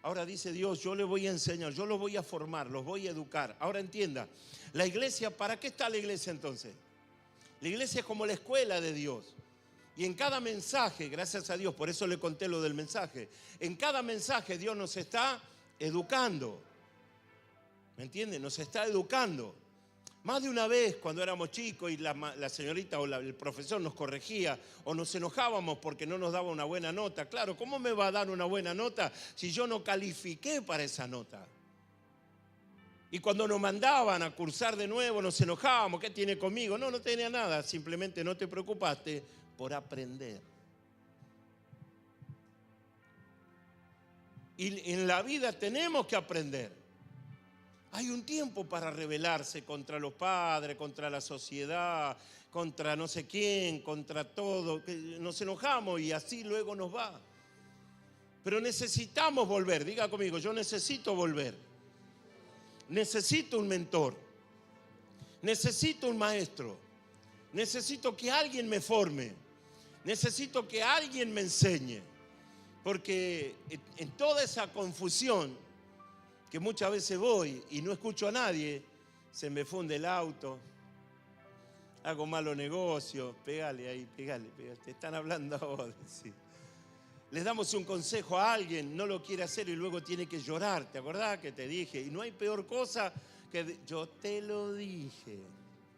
ahora dice Dios, yo le voy a enseñar, yo los voy a formar, los voy a educar. Ahora entienda, la iglesia, ¿para qué está la iglesia entonces? La iglesia es como la escuela de Dios. Y en cada mensaje, gracias a Dios, por eso le conté lo del mensaje, en cada mensaje Dios nos está educando. ¿Me entienden? Nos está educando. Más de una vez cuando éramos chicos y la señorita o el profesor nos corregía o nos enojábamos porque no nos daba una buena nota. Claro, ¿cómo me va a dar una buena nota si yo no califiqué para esa nota? Y cuando nos mandaban a cursar de nuevo nos enojábamos. ¿Qué tiene conmigo? No, no tenía nada. Simplemente no te preocupaste por aprender. Y en la vida tenemos que aprender. Hay un tiempo para rebelarse contra los padres, contra la sociedad, contra no sé quién, contra todo. Nos enojamos y así luego nos va. Pero necesitamos volver. Diga conmigo, yo necesito volver. Necesito un mentor. Necesito un maestro. Necesito que alguien me forme. Necesito que alguien me enseñe. Porque en toda esa confusión que muchas veces voy y no escucho a nadie, se me funde el auto, hago malos negocios, pegale ahí, pegale, te están hablando a vos. Sí. le damos un consejo a alguien, no lo quiere hacer y luego tiene que llorar. ¿Te acordás que te dije? Y no hay peor cosa que yo te lo dije.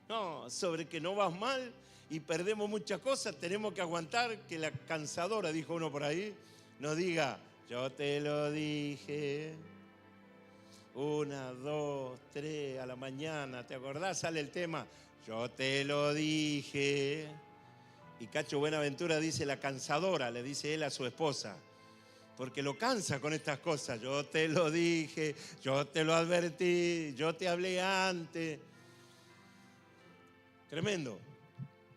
No, sobre que no vas mal y perdemos muchas cosas, tenemos que aguantar que la cansadora, dijo uno por ahí, nos diga, yo te lo dije. 1, 2, 3 a la mañana, ¿te acordás? Sale el tema, yo te lo dije. Y Cacho Buenaventura dice, la cansadora, le dice él a su esposa, porque lo cansa con estas cosas. Yo te lo dije, yo te lo advertí, yo te hablé antes. Tremendo.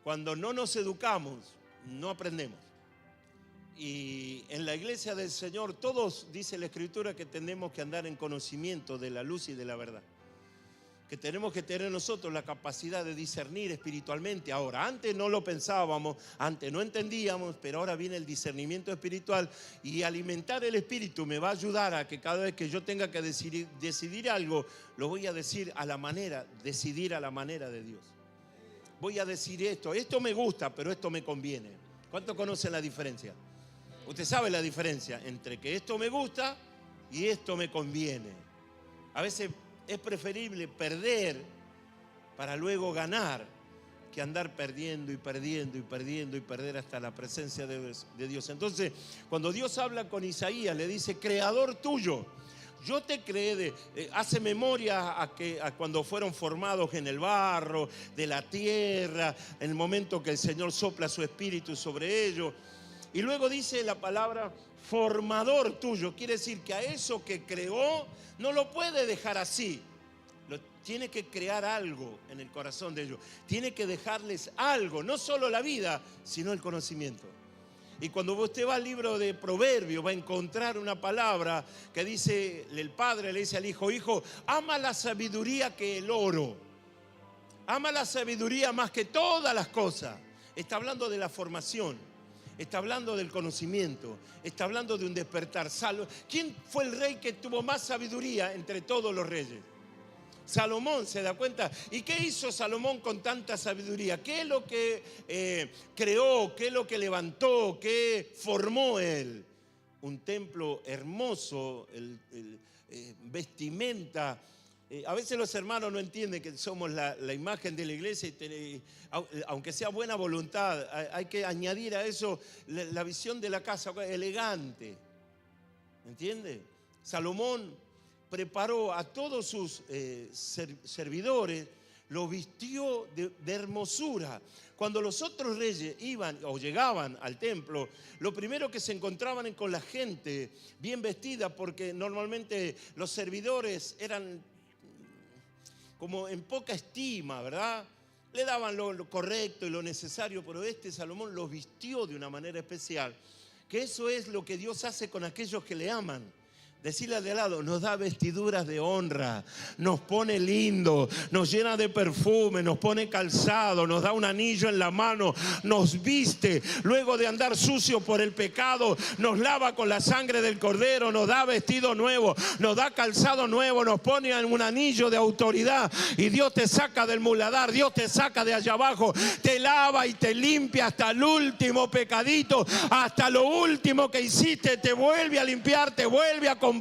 Cuando no nos educamos, no aprendemos. Y en la iglesia del Señor, todos, dice la Escritura, que tenemos que andar en conocimiento de la luz y de la verdad. Que tenemos que tener nosotros la capacidad de discernir espiritualmente. Ahora, antes no lo pensábamos, antes no entendíamos, pero ahora viene el discernimiento espiritual y alimentar el espíritu me va a ayudar a que cada vez que yo tenga que decidir algo, lo voy a decidir a la manera de Dios. Voy a decir esto me gusta, pero esto me conviene. ¿Cuántos conocen la diferencia? Usted sabe la diferencia entre que esto me gusta y esto me conviene. A veces es preferible perder para luego ganar que andar perdiendo y perdiendo y perdiendo y perder hasta la presencia de Dios. Entonces, cuando Dios habla con Isaías, le dice, creador tuyo. Yo te creé, hace memoria a cuando fueron formados en el barro, de la tierra, en el momento que el Señor sopla su espíritu sobre ellos. Y luego dice la palabra formador tuyo. Quiere decir que a eso que creó no lo puede dejar así. Tiene que crear algo en el corazón de ellos. Tiene que dejarles algo, no solo la vida, sino el conocimiento. Y cuando usted va al libro de Proverbios va a encontrar una palabra que dice, el padre le dice al hijo, hijo, ama la sabiduría que el oro. Ama la sabiduría más que todas las cosas. Está hablando de la formación. Está hablando del conocimiento. Está hablando de un despertar. ¿Quién fue el rey que tuvo más sabiduría entre todos los reyes? Salomón, ¿se da cuenta? ¿Y qué hizo Salomón con tanta sabiduría? ¿Qué es lo que creó? ¿Qué es lo que levantó? ¿Qué formó él? Un templo hermoso, vestimenta. A veces los hermanos no entienden que somos la imagen de la iglesia y aunque sea buena voluntad, hay que añadir a eso la visión de la casa elegante. ¿Entiende? Salomón preparó a todos sus servidores, lo vistió de hermosura. Cuando los otros reyes iban o llegaban al templo, lo primero que se encontraban con la gente bien vestida, porque normalmente los servidores eran como en poca estima, ¿verdad? Le daban lo correcto y lo necesario, pero Salomón los vistió de una manera especial, que eso es lo que Dios hace con aquellos que le aman. Decirle de al lado, nos da vestiduras de honra, nos pone lindo, nos llena de perfume, nos pone calzado, nos da un anillo en la mano, nos viste, luego de andar sucio por el pecado, nos lava con la sangre del cordero, nos da vestido nuevo, nos da calzado nuevo, nos pone un anillo de autoridad y Dios te saca del muladar, Dios te saca de allá abajo, te lava y te limpia hasta el último pecadito, hasta lo último que hiciste, te vuelve a limpiar, te vuelve a comprar,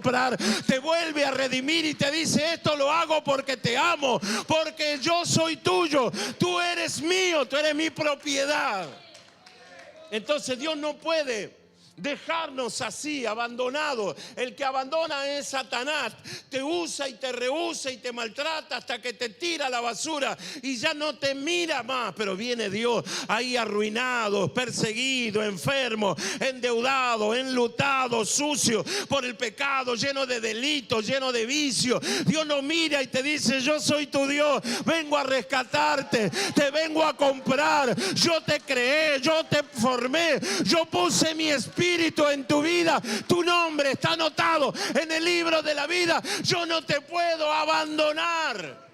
te vuelve a redimir y te dice, esto lo hago porque te amo, porque yo soy tuyo, tú eres mío, tú eres mi propiedad. Entonces Dios no puede dejarnos así, abandonados. El que abandona es Satanás. Te usa y te rehúsa y te maltrata hasta que te tira a la basura y ya no te mira más. Pero viene Dios ahí arruinado, perseguido, enfermo, endeudado, enlutado, sucio por el pecado, lleno de delitos, lleno de vicios. Dios nos mira y te dice, yo soy tu Dios, vengo a rescatarte, te vengo a comprar, yo te creé, yo te formé, yo puse mi espíritu en tu vida, tu nombre está anotado en el libro de la vida, yo no te puedo abandonar.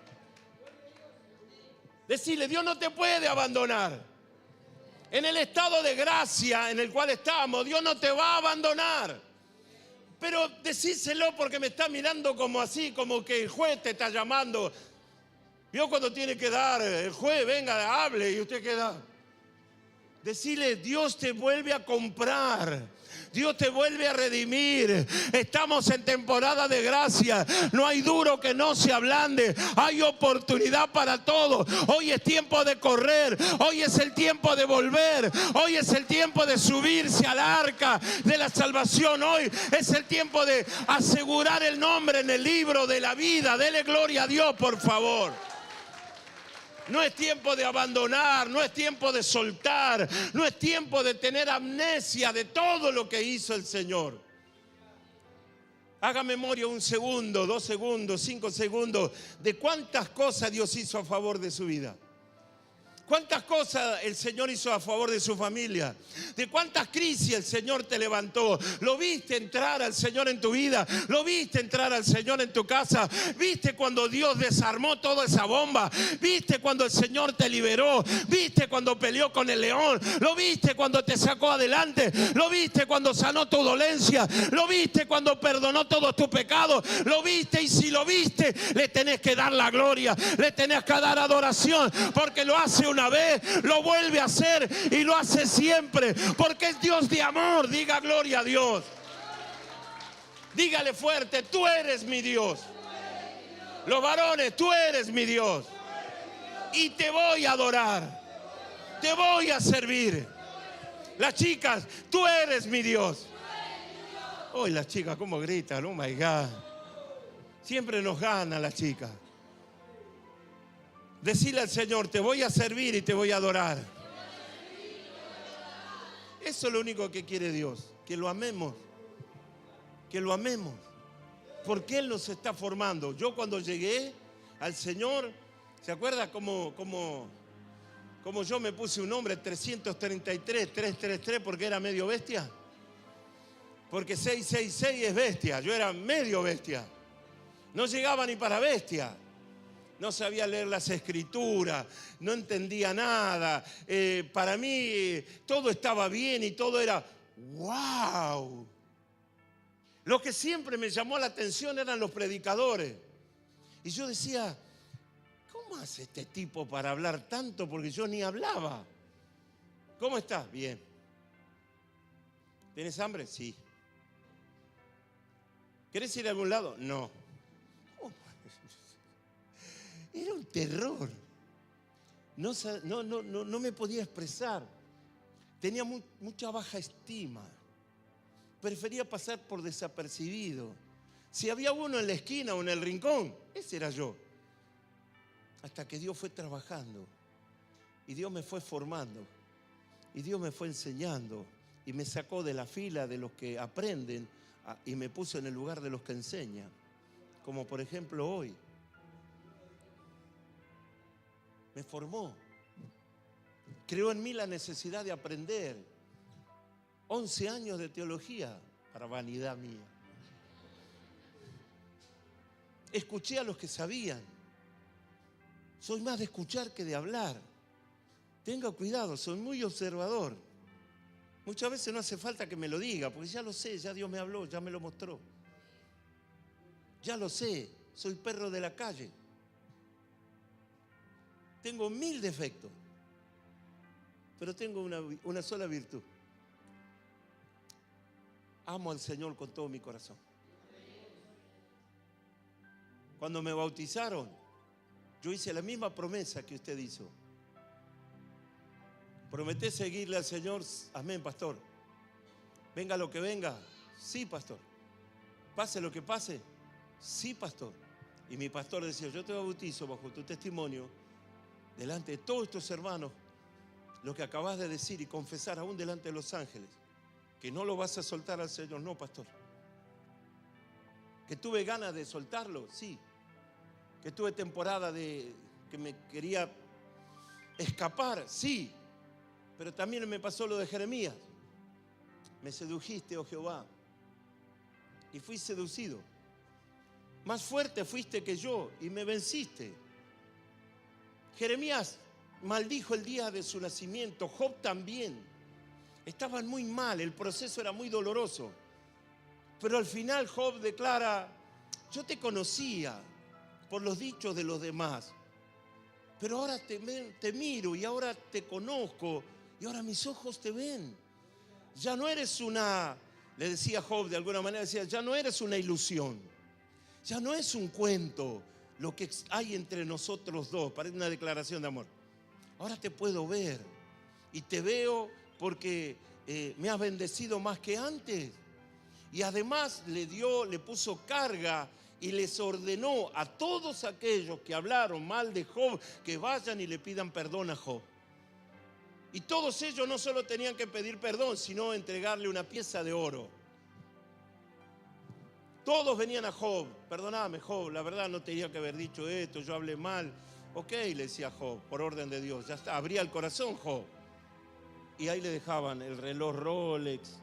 Decirle, Dios no te puede abandonar. En el estado de gracia en el cual estamos, Dios no te va a abandonar. Pero decíselo porque me está mirando como así, como que el juez te está llamando. Vio cuando tiene que dar, el juez venga, hable y usted queda. Decile, Dios te vuelve a comprar. Dios te vuelve a redimir. Estamos en temporada de gracia. No hay duro que no se ablande. Hay oportunidad para todo. Hoy es tiempo de correr. Hoy es el tiempo de volver. Hoy es el tiempo de subirse al arca de la salvación. Hoy es el tiempo de asegurar el nombre en el libro de la vida. Dele gloria a Dios, por favor. No es tiempo de abandonar, no es tiempo de soltar, no es tiempo de tener amnesia de todo lo que hizo el Señor. Haga memoria 1 segundo, 2 segundos, 5 segundos de cuántas cosas Dios hizo a favor de su vida. ¿Cuántas cosas el Señor hizo a favor de su familia? ¿De cuántas crisis el Señor te levantó? ¿Lo viste entrar al Señor en tu vida? ¿Lo viste entrar al Señor en tu casa? ¿Viste cuando Dios desarmó toda esa bomba? ¿Viste cuando el Señor te liberó? ¿Viste cuando peleó con el león? ¿Lo viste cuando te sacó adelante? ¿Lo viste cuando sanó tu dolencia? ¿Lo viste cuando perdonó todos tus pecados? ¿Lo viste? Y si lo viste, le tenés que dar la gloria, le tenés que dar adoración, porque lo hace una vez, lo vuelve a hacer y lo hace siempre, porque es Dios de amor. Diga gloria a Dios. Dígale fuerte, tú eres mi Dios. Los varones, tú eres mi Dios. Y te voy a adorar, te voy a servir. Las chicas, tú eres mi Dios. Hoy las chicas como gritan, oh my God. Siempre nos ganan las chicas. Decirle al Señor, te voy a servir y te voy a adorar. Eso es lo único que quiere Dios, que lo amemos. Que lo amemos. Porque Él nos está formando. Yo cuando llegué al Señor, ¿se acuerda cómo yo me puse un nombre 333, 333 porque era medio bestia? Porque 666 es bestia, yo era medio bestia. No llegaba ni para bestia. No sabía leer las escrituras, no entendía nada. Para mí todo estaba bien y todo era wow. Lo que siempre me llamó la atención eran los predicadores. Y yo decía, ¿cómo hace este tipo para hablar tanto? Porque yo ni hablaba. ¿Cómo estás? Bien. ¿Tienes hambre? Sí. ¿Querés ir a algún lado? No. Era un terror. No me podía expresar. Tenía mucha baja estima. Prefería pasar por desapercibido. Si había uno en la esquina o en el rincón, ese era yo. Hasta que Dios fue trabajando. Y Dios me fue formando. Y Dios me fue enseñando. Y me sacó de la fila de los que aprenden y me puso en el lugar de los que enseñan. Como por ejemplo hoy. Me formó. Creó en mí la necesidad de aprender. 11 años de teología para vanidad mía. Escuché a los que sabían. Soy más de escuchar que de hablar. Tenga cuidado, soy muy observador. Muchas veces no hace falta que me lo diga, porque ya lo sé, ya Dios me habló, ya me lo mostró. Ya lo sé, soy perro de la calle. Tengo 1000 defectos, pero tengo una sola virtud. Amo al Señor con todo mi corazón. Cuando me bautizaron, yo hice la misma promesa que usted hizo. ¿Prometé seguirle al Señor? Amén, pastor. Venga lo que venga. Sí, pastor. Pase lo que pase. Sí, pastor. Y mi pastor decía, yo te bautizo bajo tu testimonio, delante de todos estos hermanos, lo que acabas de decir y confesar aún delante de los ángeles, que no lo vas a soltar al Señor. No, pastor. Que tuve ganas de soltarlo, sí. Que tuve temporada de que me quería escapar, sí. Pero también me pasó lo de Jeremías. Me sedujiste, oh Jehová, y fui seducido. Más fuerte fuiste que yo y me venciste. Jeremías maldijo el día de su nacimiento, Job también. Estaban muy mal, el proceso era muy doloroso. Pero al final Job declara, yo te conocía por los dichos de los demás, pero ahora te miro y ahora te conozco y ahora mis ojos te ven. Ya no eres le decía Job de alguna manera, decía, ya no eres una ilusión, ya no es un cuento lo que hay entre nosotros dos, parece una declaración de amor. Ahora te puedo ver y te veo porque me has bendecido más que antes. Y además le puso carga y les ordenó a todos aquellos que hablaron mal de Job que vayan y le pidan perdón a Job. Y todos ellos no solo tenían que pedir perdón, sino entregarle una pieza de oro. Todos venían a Job. Perdóname, Job, la verdad no tenía que haber dicho esto, yo hablé mal. Ok, le decía Job, por orden de Dios, ya está, abría el corazón Job. Y ahí le dejaban el reloj Rolex,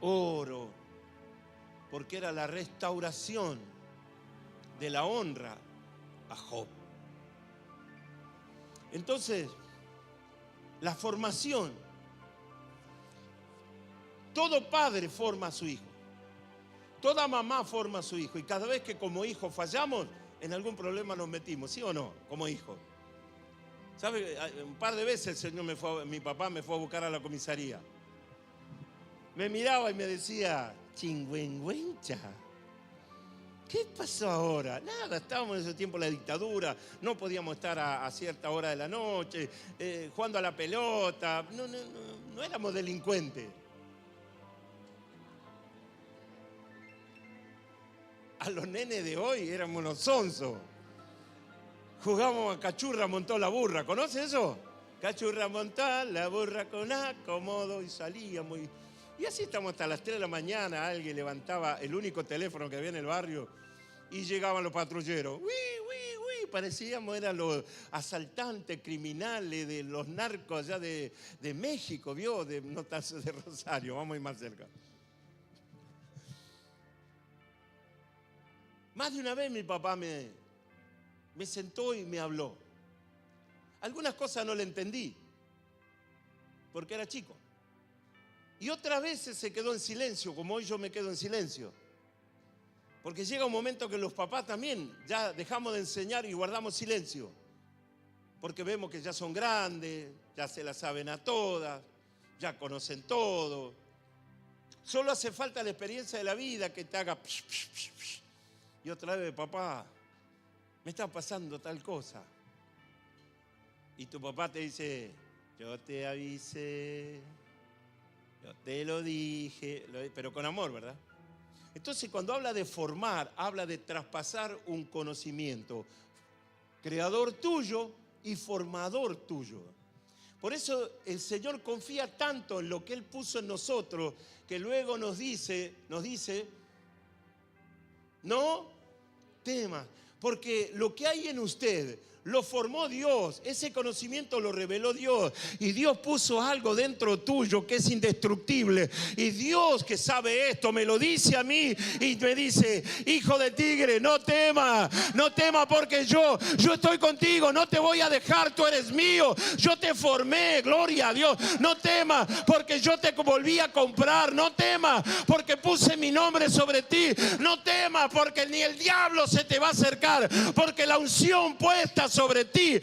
oro, porque era la restauración de la honra a Job. Entonces, la formación, todo padre forma a su hijo, toda mamá forma a su hijo, y cada vez que como hijos fallamos, en algún problema nos metimos, ¿sí o no? Como hijo. ¿Sabe? Un par de veces mi papá me fue a buscar a la comisaría. Me miraba y me decía, chingüengüencha, ¿qué pasó ahora? Nada, estábamos en ese tiempo en la dictadura, no podíamos estar a cierta hora de la noche, jugando a la pelota, no éramos delincuentes. A los nenes de hoy éramos unos sonsos. Jugábamos a cachurra montó la burra, ¿conoce eso? Cachurra montó la burra con acomodo y salíamos. Y así estamos hasta las 3 de la mañana, alguien levantaba el único teléfono que había en el barrio y llegaban los patrulleros. ¡Uy, uy, uy! Parecíamos, eran los asaltantes criminales de los narcos allá de México, ¿vio? No tan de Rosario, vamos a ir más cerca. Más de una vez mi papá me sentó y me habló. Algunas cosas no le entendí, porque era chico. Y otras veces se quedó en silencio, como hoy yo me quedo en silencio. Porque llega un momento que los papás también ya dejamos de enseñar y guardamos silencio. Porque vemos que ya son grandes, ya se la saben a todas, ya conocen todo. Solo hace falta la experiencia de la vida que te haga... Y otra vez, papá, me está pasando tal cosa. Y tu papá te dice, yo te avisé, yo te lo dije, pero con amor, ¿verdad? Entonces, cuando habla de formar, habla de traspasar un conocimiento, creador tuyo y formador tuyo. Por eso el Señor confía tanto en lo que Él puso en nosotros, que luego nos dice, no temas, porque lo que hay en usted lo formó Dios, ese conocimiento lo reveló Dios, y Dios puso algo dentro tuyo que es indestructible, y Dios que sabe esto me lo dice a mí y me dice, hijo de tigre, no temas porque yo estoy contigo, no te voy a dejar, tú eres mío, yo te formé, gloria a Dios, no temas porque yo te volví a comprar, no temas porque puse mi nombre sobre ti, no temas porque ni el diablo se te va a acercar, porque la unción puesta sobre ti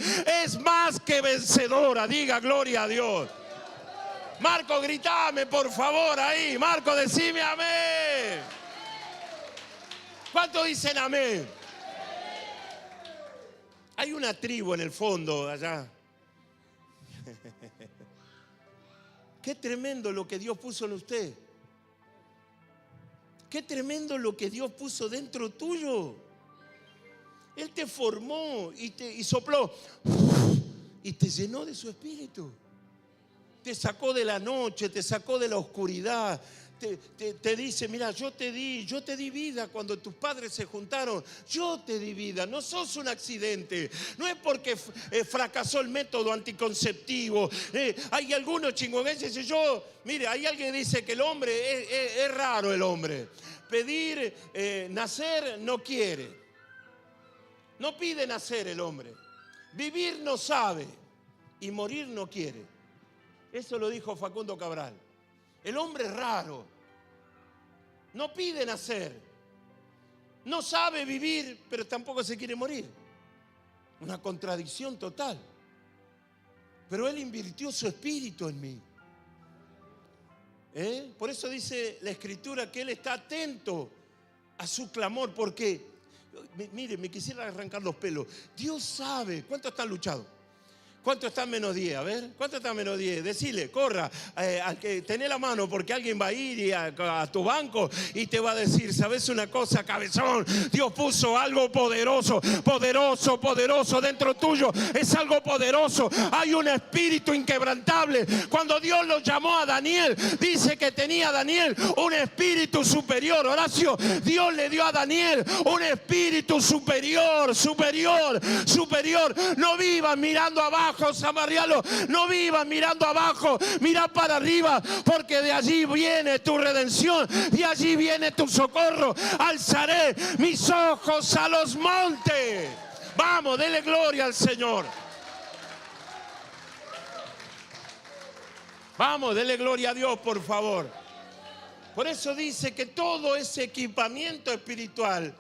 es más que vencedora. Diga gloria a Dios. Marco, gritame por favor ahí. Marco, decime amén. ¿Cuántos dicen amén? Hay una tribu en el fondo allá. Qué tremendo lo que Dios puso en usted. Qué tremendo lo que Dios puso dentro tuyo. Él te formó y sopló y te llenó de su espíritu. Te sacó de la noche, te sacó de la oscuridad. Te dice, mira, yo te di vida cuando tus padres se juntaron. Yo te di vida, no sos un accidente. No es porque fracasó el método anticonceptivo. Hay algunos chingonenses y mire, hay alguien que dice que el hombre, es raro el hombre. Pedir, nacer no quiere. No pide nacer el hombre. Vivir no sabe y morir no quiere. Eso lo dijo Facundo Cabral. El hombre es raro. No pide nacer. No sabe vivir, pero tampoco se quiere morir. Una contradicción total. pero Él invirtió su espíritu en mí. Por eso dice la Escritura que Él está atento a su clamor, porque, mire, me quisiera arrancar los pelos. Dios sabe cuánto están luchados. ¿Cuánto está en menos 10? A ver, ¿cuánto está en menos 10? Decile, corra, al que tenés la mano, porque alguien va a ir a tu banco y te va a decir, ¿sabes una cosa, cabezón? Dios puso algo poderoso, poderoso, poderoso dentro tuyo. Es algo poderoso. Hay un espíritu inquebrantable. Cuando Dios lo llamó a Daniel, dice que tenía Daniel un espíritu superior. Horacio, Dios le dio a Daniel un espíritu superior, superior, superior. No vivas mirando abajo, Samariano, no vivas mirando abajo, mira para arriba, porque de allí viene tu redención, de allí viene tu socorro. Alzaré mis ojos a los montes. Vamos, dele gloria al Señor. Vamos, dele gloria a Dios, por favor. Por eso dice que todo ese equipamiento espiritual,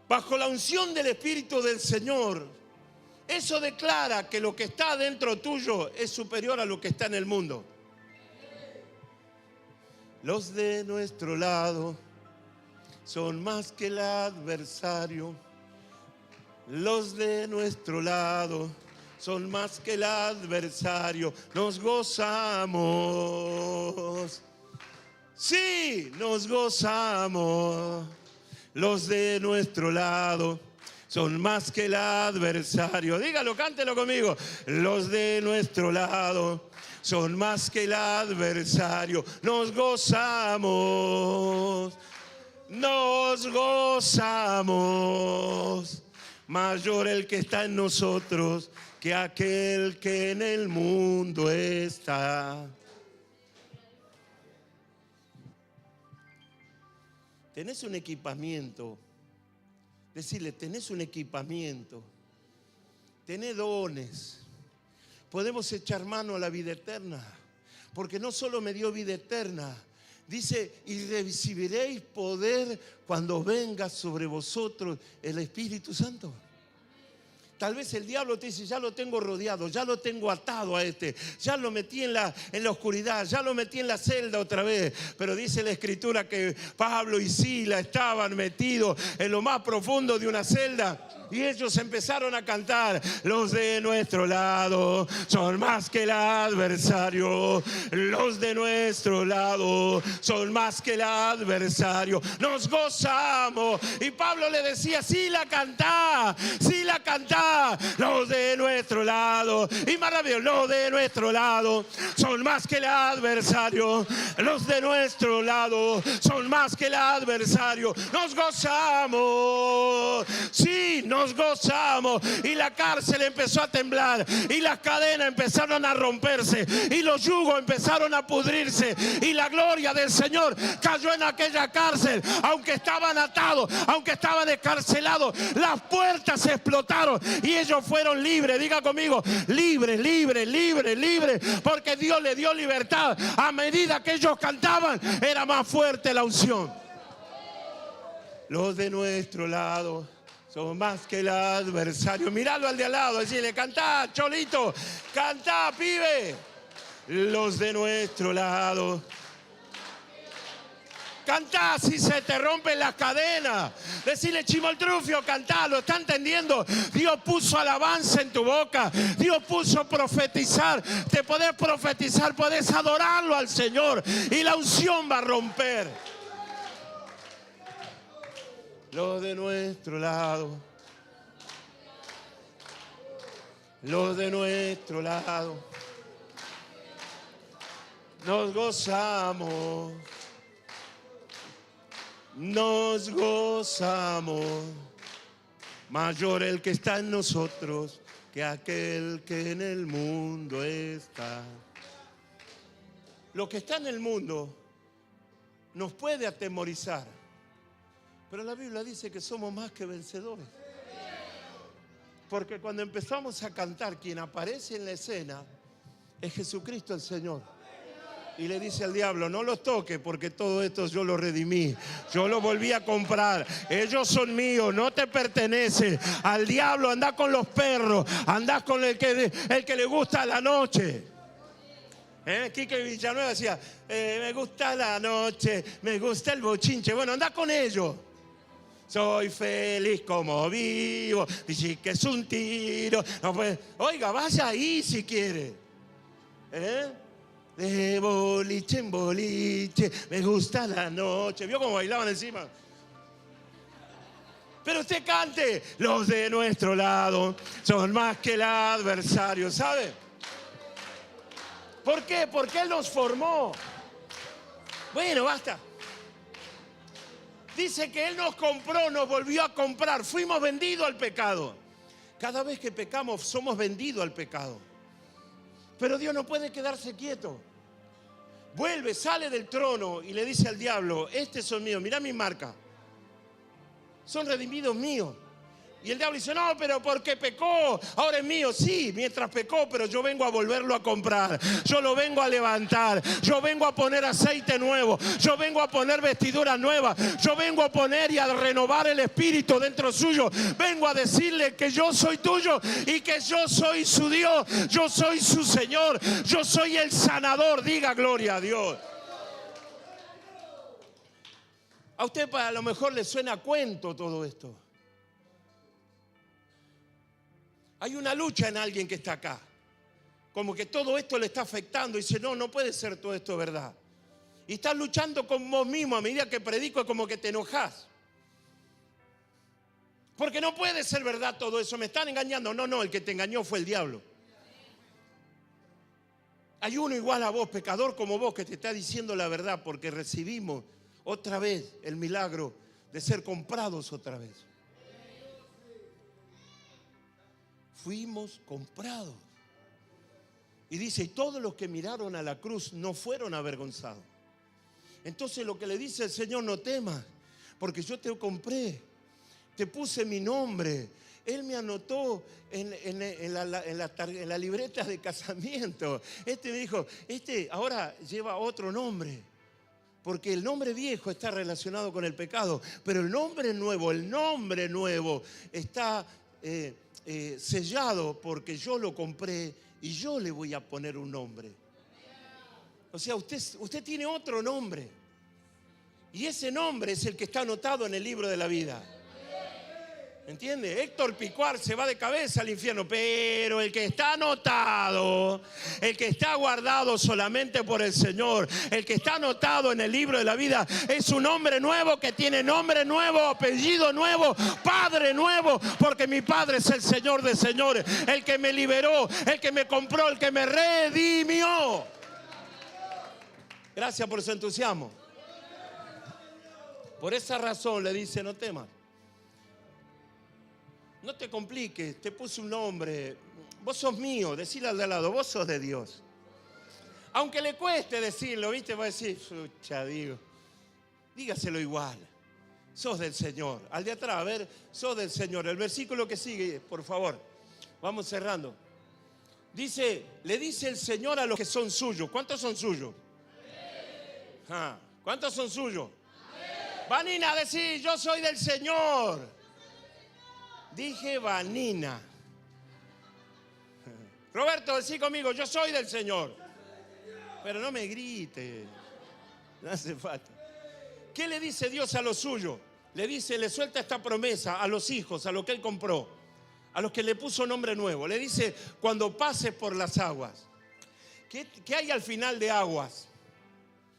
bajo la unción del Espíritu del Señor, eso declara que lo que está dentro tuyo es superior a lo que está en el mundo. Los de nuestro lado son más que el adversario. Los de nuestro lado son más que el adversario. Nos gozamos. Sí, nos gozamos. Los de nuestro lado son más que el adversario. Dígalo, cántelo conmigo. Los de nuestro lado son más que el adversario. Nos gozamos, nos gozamos. Mayor el que está en nosotros que aquel que en el mundo está. Tenés un equipamiento. Decirle, tenés un equipamiento, tenés dones, podemos echar mano a la vida eterna, porque no solo me dio vida eterna, dice, y recibiréis poder cuando venga sobre vosotros el Espíritu Santo. Tal vez el diablo te dice, ya lo tengo rodeado, ya lo tengo atado a este, ya lo metí en la oscuridad, ya lo metí en la celda otra vez. Pero dice la Escritura que Pablo y Sila estaban metidos en lo más profundo de una celda. Y ellos empezaron a cantar, los de nuestro lado son más que el adversario. Los de nuestro lado son más que el adversario. Nos gozamos. Y Pablo le decía, Sila, cantá, Sila, cantá. Los de nuestro lado. Y maravilloso, los de nuestro lado son más que el adversario. Los de nuestro lado son más que el adversario. Nos gozamos. Sí, nos gozamos. Y la cárcel empezó a temblar, y las cadenas empezaron a romperse, y los yugos empezaron a pudrirse, y la gloria del Señor cayó en aquella cárcel. Aunque estaban atados, aunque estaban escarcelados, las puertas se explotaron y ellos fueron libres. Diga conmigo, libres, libres, libres, libres, porque Dios le dio libertad. A medida que ellos cantaban, era más fuerte la unción. Los de nuestro lado son más que el adversario. Míralo al de al lado, decirle, cantá, cholito, cantá, pibe. Los de nuestro lado. Cantá si se te rompen las cadenas. Decirle, Chimoltrufio, cantá, ¿lo está entendiendo? Dios puso alabanza en tu boca. Dios puso profetizar. Te podés profetizar, podés adorarlo al Señor y la unción va a romper. Los de nuestro lado, los de nuestro lado, nos gozamos, nos gozamos. Mayor el que está en nosotros que aquel que en el mundo está. Lo que está en el mundo nos puede atemorizar, pero la Biblia dice que somos más que vencedores. Porque cuando empezamos a cantar, quien aparece en la escena es Jesucristo el Señor. Y le dice al diablo, no los toques porque todo esto yo lo redimí. Yo lo volví a comprar. Ellos son míos, no te pertenecen. Al diablo andás con los perros, andás con el que le gusta la noche. Quique Villanueva decía, me gusta la noche, me gusta el bochinche. Bueno, andá con ellos. Soy feliz como vivo. Dice que es un tiro. No, pues, oiga, vaya ahí si quiere. De boliche en boliche, me gusta la noche. ¿Vio cómo bailaban encima? Pero usted cante, los de nuestro lado son más que el adversario, ¿sabe? ¿Por qué? Porque Él nos formó. Bueno, basta. Dice que Él nos compró, nos volvió a comprar. Fuimos vendidos al pecado. Cada vez que pecamos somos vendidos al pecado. Pero Dios no puede quedarse quieto. Vuelve, sale del trono y le dice al diablo, estos son míos, mirá mi marca. Son redimidos míos. Y el diablo dice, no, pero porque pecó, ahora es mío. Sí, mientras pecó, pero yo vengo a volverlo a comprar. Yo lo vengo a levantar. Yo vengo a poner aceite nuevo. Yo vengo a poner vestiduras nuevas. Yo vengo a poner y a renovar el espíritu dentro suyo. Vengo a decirle que yo soy tuyo y que yo soy su Dios. Yo soy su Señor. Yo soy el sanador. Diga gloria a Dios. A usted a lo mejor le suena a cuento todo esto. Hay una lucha en alguien que está acá. Como que todo esto le está afectando. Y dice, no, no puede ser todo esto verdad. Y estás luchando con vos mismo. A medida que predico es como que te enojás. Porque no puede ser verdad todo eso. Me están engañando. No, no, el que te engañó fue el diablo. Hay uno igual a vos, pecador como vos, que te está diciendo la verdad. Porque recibimos otra vez el milagro de ser comprados otra vez. Fuimos comprados. Y dice, y todos los que miraron a la cruz no fueron avergonzados. Entonces lo que le dice el Señor, no temas, porque yo te compré, te puse mi nombre. Él me anotó en la libreta de casamiento. Me dijo, ahora lleva otro nombre. Porque el nombre viejo está relacionado con el pecado, pero el nombre nuevo está sellado porque yo lo compré y yo le voy a poner un nombre. O sea, usted tiene otro nombre y ese nombre es el que está anotado en el libro de la vida. ¿Entiende? Héctor Picuar se va de cabeza al infierno, pero el que está anotado, el que está guardado solamente por el Señor, el que está anotado en el libro de la vida, es un hombre nuevo que tiene nombre nuevo, apellido nuevo, padre nuevo, porque mi Padre es el Señor de señores, el que me liberó, el que me compró, el que me redimió. Gracias por su entusiasmo. Por esa razón le dice, no temas. No te compliques, te puse un nombre. Vos sos mío, decile al de al lado, vos sos de Dios. Aunque le cueste decirlo, ¿viste? Va a decir, pucha, dígaselo igual. Sos del Señor. Al de atrás, a ver, sos del Señor. El versículo que sigue, por favor. Vamos cerrando. Le dice el Señor a los que son suyos. ¿Cuántos son suyos? ¿Cuántos son suyos? Vanina, decir, yo soy del Señor. Dije Vanina. Roberto, decí conmigo, yo soy del Señor. Pero no me grite. No hace falta. ¿Qué le dice Dios a los suyos? Le suelta esta promesa a los hijos, a los que Él compró, a los que le puso nombre nuevo. Le dice, cuando pases por las aguas. ¿Qué hay al final de aguas?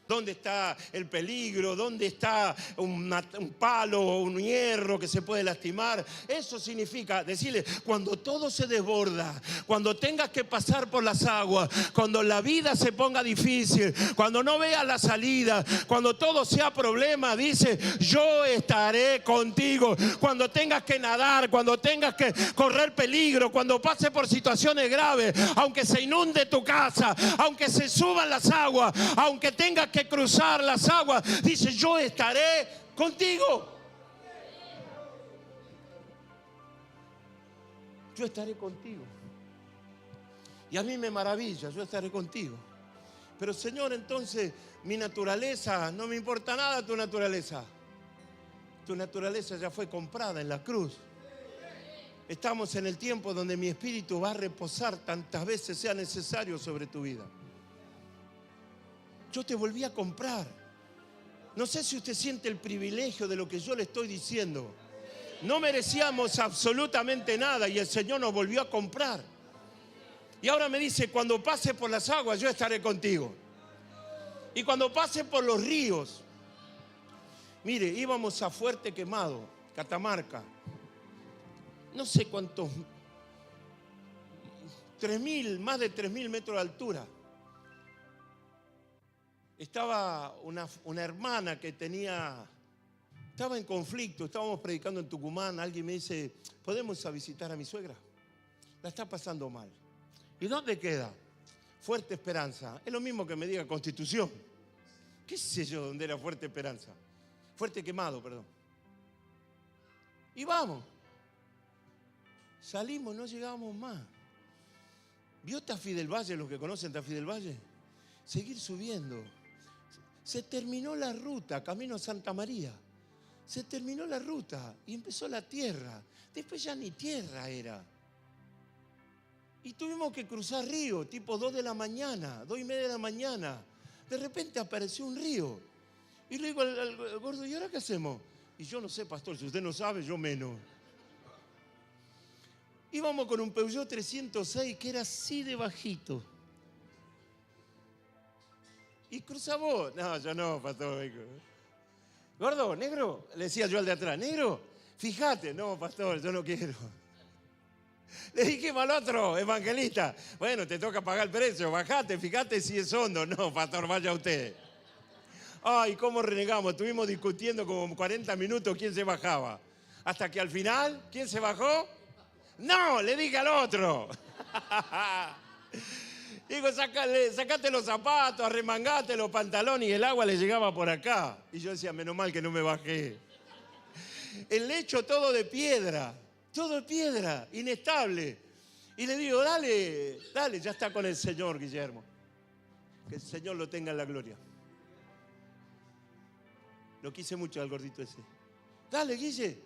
¿Dónde está el peligro? ¿Dónde está un palo o un hierro que se puede lastimar? Eso significa decirle, cuando todo se desborda, cuando tengas que pasar por las aguas, cuando la vida se ponga difícil, cuando no veas la salida, cuando todo sea problema, dice, yo estaré contigo. Cuando tengas que nadar, cuando tengas que correr peligro, cuando pases por situaciones graves, aunque se inunde tu casa, aunque se suban las aguas, aunque tengas que cruzar las aguas, dice, yo estaré contigo. Yo estaré contigo. Y a mí me maravilla, yo estaré contigo. Pero Señor, entonces mi naturaleza, no me importa nada tu naturaleza. Tu naturaleza ya fue comprada en la cruz. Estamos en el tiempo donde mi espíritu va a reposar tantas veces sea necesario sobre tu vida. Yo te volví a comprar. No sé si usted siente el privilegio de lo que yo le estoy diciendo. No merecíamos absolutamente nada y el Señor nos volvió a comprar. Y ahora me dice, cuando pase por las aguas yo estaré contigo. Y cuando pase por los ríos. Mire, íbamos a Fuerte Quemado, Catamarca. No sé cuántos, 3.000, más de 3.000 metros de altura. Estaba una hermana que estaba en conflicto, estábamos predicando en Tucumán. Alguien me dice, ¿podemos ir a visitar a mi suegra? La está pasando mal. ¿Y dónde queda? Fuerte Esperanza. Es lo mismo que me diga Constitución. ¿Qué sé yo dónde era Fuerte Esperanza? Fuerte Quemado, perdón. Y vamos. Salimos, no llegábamos más. ¿Vio Tafí del Valle, los que conocen Tafí del Valle? Seguir subiendo. Se terminó la ruta, camino a Santa María. Se terminó la ruta y empezó la tierra. Después ya ni tierra era. Y tuvimos que cruzar río, tipo 2 de la mañana, 2:30 de la mañana. De repente apareció un río. Y le digo al gordo, ¿y ahora qué hacemos? Y yo no sé, pastor, si usted no sabe, yo menos. Íbamos con un Peugeot 306 que era así de bajito. Y cruzamos. No, yo no, pastor. Gordo, negro, le decía yo al de atrás, negro, fíjate. No, pastor, yo no quiero. Le dijimos al otro, evangelista, bueno, te toca pagar el precio, bajate, fíjate si es hondo. No, pastor, vaya usted. Ay, cómo renegamos, estuvimos discutiendo como 40 minutos quién se bajaba. Hasta que al final, ¿quién se bajó? No, le dije al otro. Digo, sacate los zapatos, arremangate los pantalones y el agua le llegaba por acá. Y yo decía, menos mal que no me bajé. El lecho todo de piedra, inestable. Y le digo, dale, ya está con el Señor, Guillermo. Que el Señor lo tenga en la gloria. Lo quise mucho al gordito ese. Dale, Guille.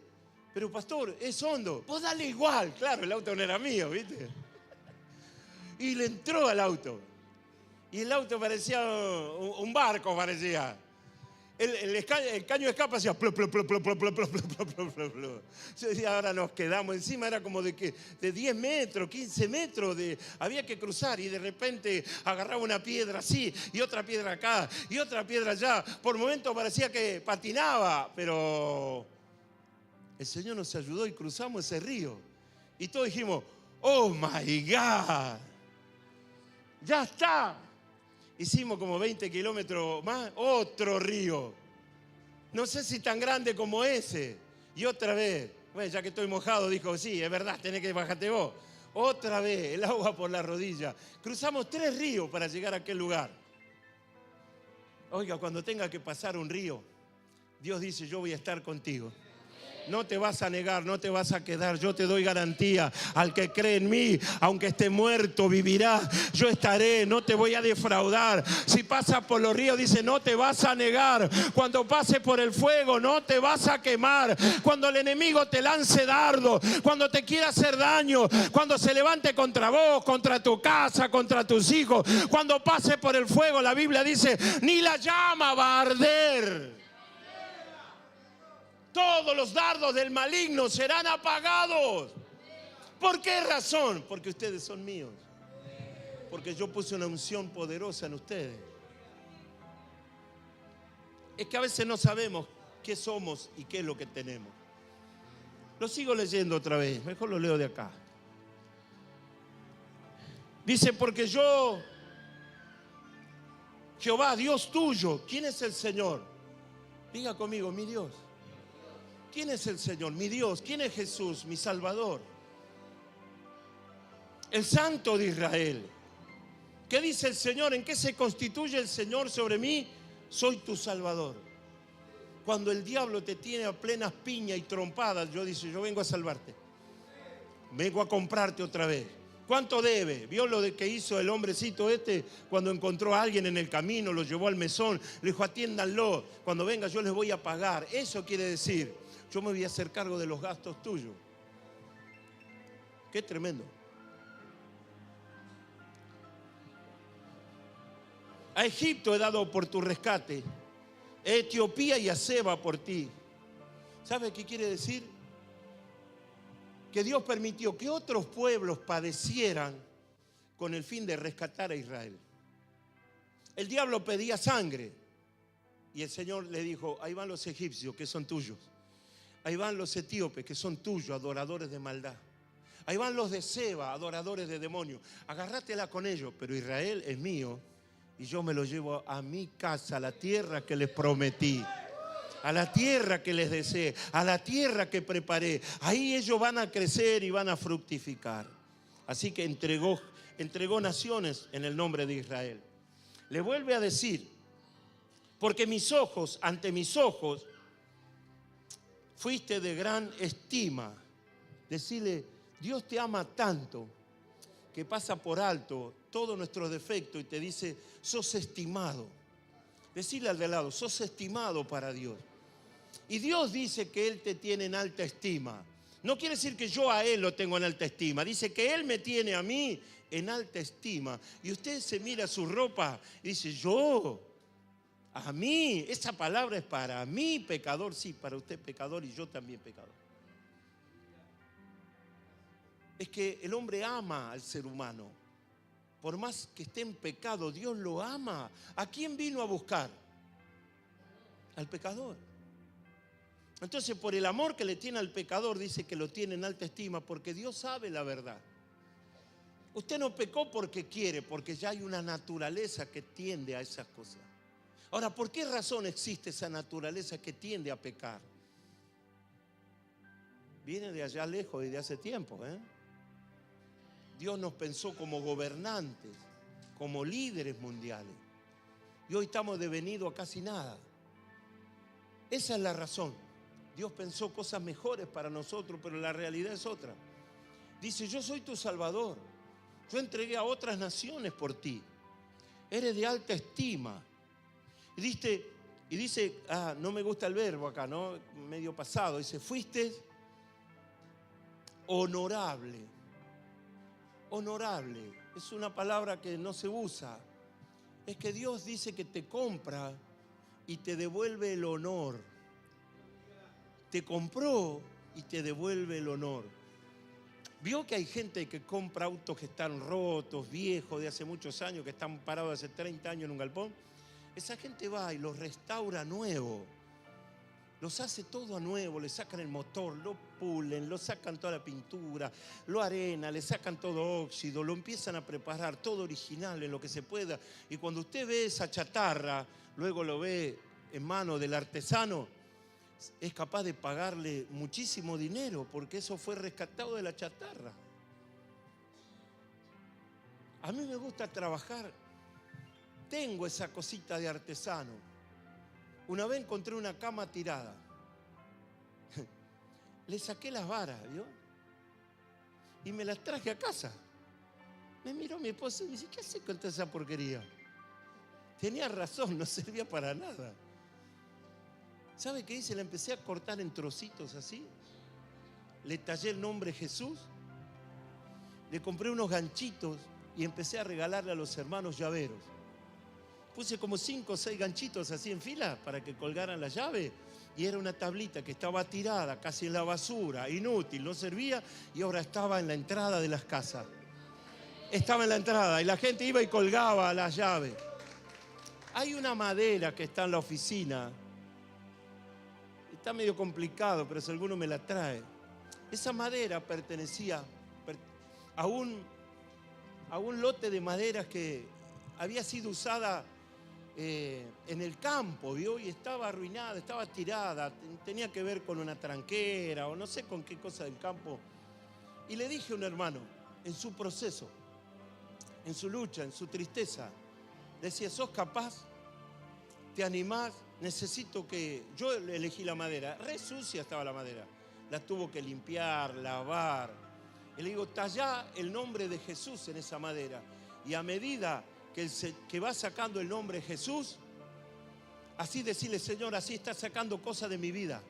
Pero pastor, es hondo. Vos dale igual. Claro, el auto no era mío, ¿viste? Y le entró al auto. Y el auto parecía un barco, parecía. El caño de escape hacía plop, plop, plop, plop, plop, plop, plop, plop, plop, plop, plop. Yo decía, ahora nos quedamos encima, era como de 10 metros, 15 metros, había que cruzar y de repente agarraba una piedra así y otra piedra acá y otra piedra allá. Por momentos parecía que patinaba, pero el Señor nos ayudó y cruzamos ese río. Y todos dijimos, oh my God, ya está. Hicimos como 20 kilómetros más, otro río. No sé si tan grande como ese. Y otra vez, bueno, ya que estoy mojado, dijo, sí, es verdad, tenés que bajarte vos. Otra vez, el agua por la rodilla. Cruzamos 3 ríos para llegar a aquel lugar. Oiga, cuando tenga que pasar un río, Dios dice, yo voy a estar contigo. No te vas a negar, no te vas a quedar. Yo te doy garantía. Al que cree en mí, aunque esté muerto, vivirá. Yo estaré, no te voy a defraudar. Si pasas por los ríos, dice, no te vas a negar. Cuando pases por el fuego, no te vas a quemar. Cuando el enemigo te lance dardo, cuando te quiera hacer daño, cuando se levante contra vos, contra tu casa, contra tus hijos. Cuando pases por el fuego, la Biblia dice, ni la llama va a arder. Todos los dardos del maligno serán apagados. ¿Por qué razón? Porque ustedes son míos. Porque yo puse una unción poderosa en ustedes. Es que a veces no sabemos qué somos y qué es lo que tenemos. Lo sigo leyendo otra vez. Mejor lo leo de acá. Dice, porque yo, Jehová, Dios tuyo. ¿Quién es el Señor? Diga conmigo, mi Dios. ¿Quién es el Señor? Mi Dios. ¿Quién es Jesús? Mi Salvador. El Santo de Israel. ¿Qué dice el Señor? ¿En qué se constituye el Señor sobre mí? Soy tu Salvador. Cuando el diablo te tiene a plenas piñas y trompadas, yo dice, yo vengo a salvarte. Vengo a comprarte otra vez. ¿Cuánto debe? ¿Vio lo que hizo el hombrecito este cuando encontró a alguien en el camino, lo llevó al mesón, le dijo, atiéndanlo, cuando venga yo les voy a pagar? Eso quiere decir, yo me voy a hacer cargo de los gastos tuyos. Qué tremendo. A Egipto he dado por tu rescate, a Etiopía y a Seba por ti. ¿Sabe qué quiere decir? Que Dios permitió que otros pueblos padecieran con el fin de rescatar a Israel. El diablo pedía sangre y el Señor le dijo, ahí van los egipcios que son tuyos. Ahí van los etíopes que son tuyos, adoradores de maldad. Ahí van los de Seba, adoradores de demonios. Agárratela con ellos, pero Israel es mío y yo me lo llevo a mi casa, a la tierra que les prometí. A la tierra que les deseé, a la tierra que preparé. Ahí ellos van a crecer y van a fructificar. Así que entregó naciones en el nombre de Israel. Le vuelve a decir, porque ante mis ojos, fuiste de gran estima. Decirle, Dios te ama tanto que pasa por alto todos nuestros defectos y te dice, sos estimado. Decirle al de lado, sos estimado para Dios. Y Dios dice que Él te tiene en alta estima. No quiere decir que yo a Él lo tengo en alta estima. Dice que Él me tiene a mí en alta estima. Y usted se mira su ropa y dice, yo, a mí, esa palabra es para mí, pecador. Sí, para usted pecador y yo también pecador. Es que el hombre ama al ser humano. Por más que esté en pecado, Dios lo ama. ¿A quién vino a buscar? Al pecador. Entonces, por el amor que le tiene al pecador, dice que lo tiene en alta estima, porque Dios sabe la verdad. Usted no pecó porque quiere, porque ya hay una naturaleza que tiende a esas cosas. Ahora, ¿por qué razón existe esa naturaleza que tiende a pecar? Viene de allá lejos y de hace tiempo, Dios nos pensó como gobernantes, como líderes mundiales. Y hoy estamos devenidos a casi nada. Esa es la razón. Dios pensó cosas mejores para nosotros, pero la realidad es otra. Dice, yo soy tu Salvador. Yo entregué a otras naciones por ti. Eres de alta estima. Y dice, no me gusta el verbo acá, ¿no? Medio pasado. Dice, fuiste honorable. Honorable. Es una palabra que no se usa. Es que Dios dice que te compra y te devuelve el honor. Te compró y te devuelve el honor. ¿Vio que hay gente que compra autos que están rotos, viejos, de hace muchos años, que están parados hace 30 años en un galpón? Esa gente va y los restaura nuevo. Los hace todo a nuevo, le sacan el motor, lo pulen, lo sacan toda la pintura, lo arena, le sacan todo óxido, lo empiezan a preparar todo original en lo que se pueda. Y cuando usted ve esa chatarra, luego lo ve en manos del artesano, es capaz de pagarle muchísimo dinero porque eso fue rescatado de la chatarra. A mí me gusta trabajar, tengo esa cosita de artesano. Una vez encontré una cama tirada, le saqué las varas, ¿vio? Y me las traje a casa. Me miró mi esposa y me dice, ¿qué haces con toda esa porquería? Tenía razón, no servía para nada. ¿Sabe qué hice? La empecé a cortar en trocitos así. Le tallé el nombre Jesús. Le compré unos ganchitos y empecé a regalarle a los hermanos llaveros. Puse como 5 o 6 ganchitos así en fila para que colgaran la llave. Y era una tablita que estaba tirada, casi en la basura, inútil, no servía. Y ahora estaba en la entrada de las casas. Estaba en la entrada y la gente iba y colgaba la llave. Hay una madera que está en la oficina. Está medio complicado, pero si alguno me la trae. Esa madera pertenecía a un lote de maderas que había sido usada en el campo, ¿vio? Y estaba arruinada, estaba tirada. Tenía que ver con una tranquera o no sé con qué cosa del campo. Y le dije a un hermano, en su proceso, en su lucha, en su tristeza, decía, ¿sos capaz? ¿Te animás? Necesito que... Yo elegí la madera, re sucia estaba la madera. La tuvo que limpiar, lavar. Y le digo, tallá el nombre de Jesús en esa madera. Y a medida que va sacando el nombre Jesús, así decirle, Señor, así estás sacando cosas de mi vida.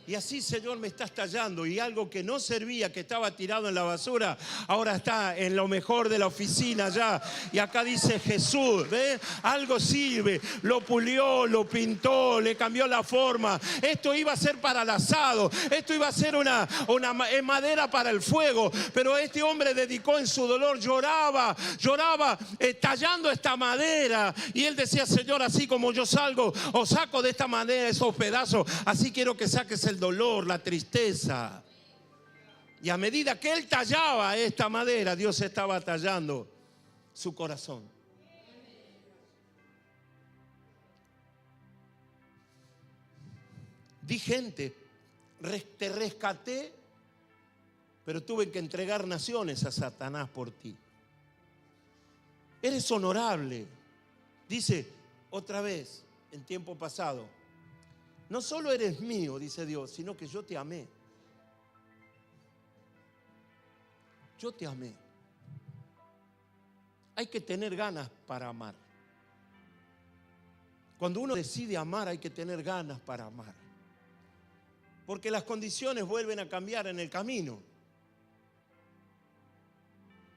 Y así, Señor, me estás tallando. Y algo que no servía, que estaba tirado en la basura, ahora está en lo mejor de la oficina ya. Y acá dice Jesús, ¿ves? Algo sirve. Lo pulió, lo pintó, le cambió la forma. Esto iba a ser para el asado. Esto iba a ser una madera para el fuego. Pero este hombre dedicó en su dolor, lloraba tallando esta madera. Y él decía, Señor, así como yo salgo o saco de esta madera esos pedazos, así quiero que saques el dolor, la tristeza. Y a medida que él tallaba esta madera, Dios estaba tallando su corazón. Di gente, te rescaté, pero tuve que entregar naciones a Satanás por ti. Eres honorable. Dice otra vez, en tiempo pasado, no solo eres mío, dice Dios, sino que yo te amé. Yo te amé. Hay que tener ganas para amar. Cuando uno decide amar, hay que tener ganas para amar. Porque las condiciones vuelven a cambiar en el camino.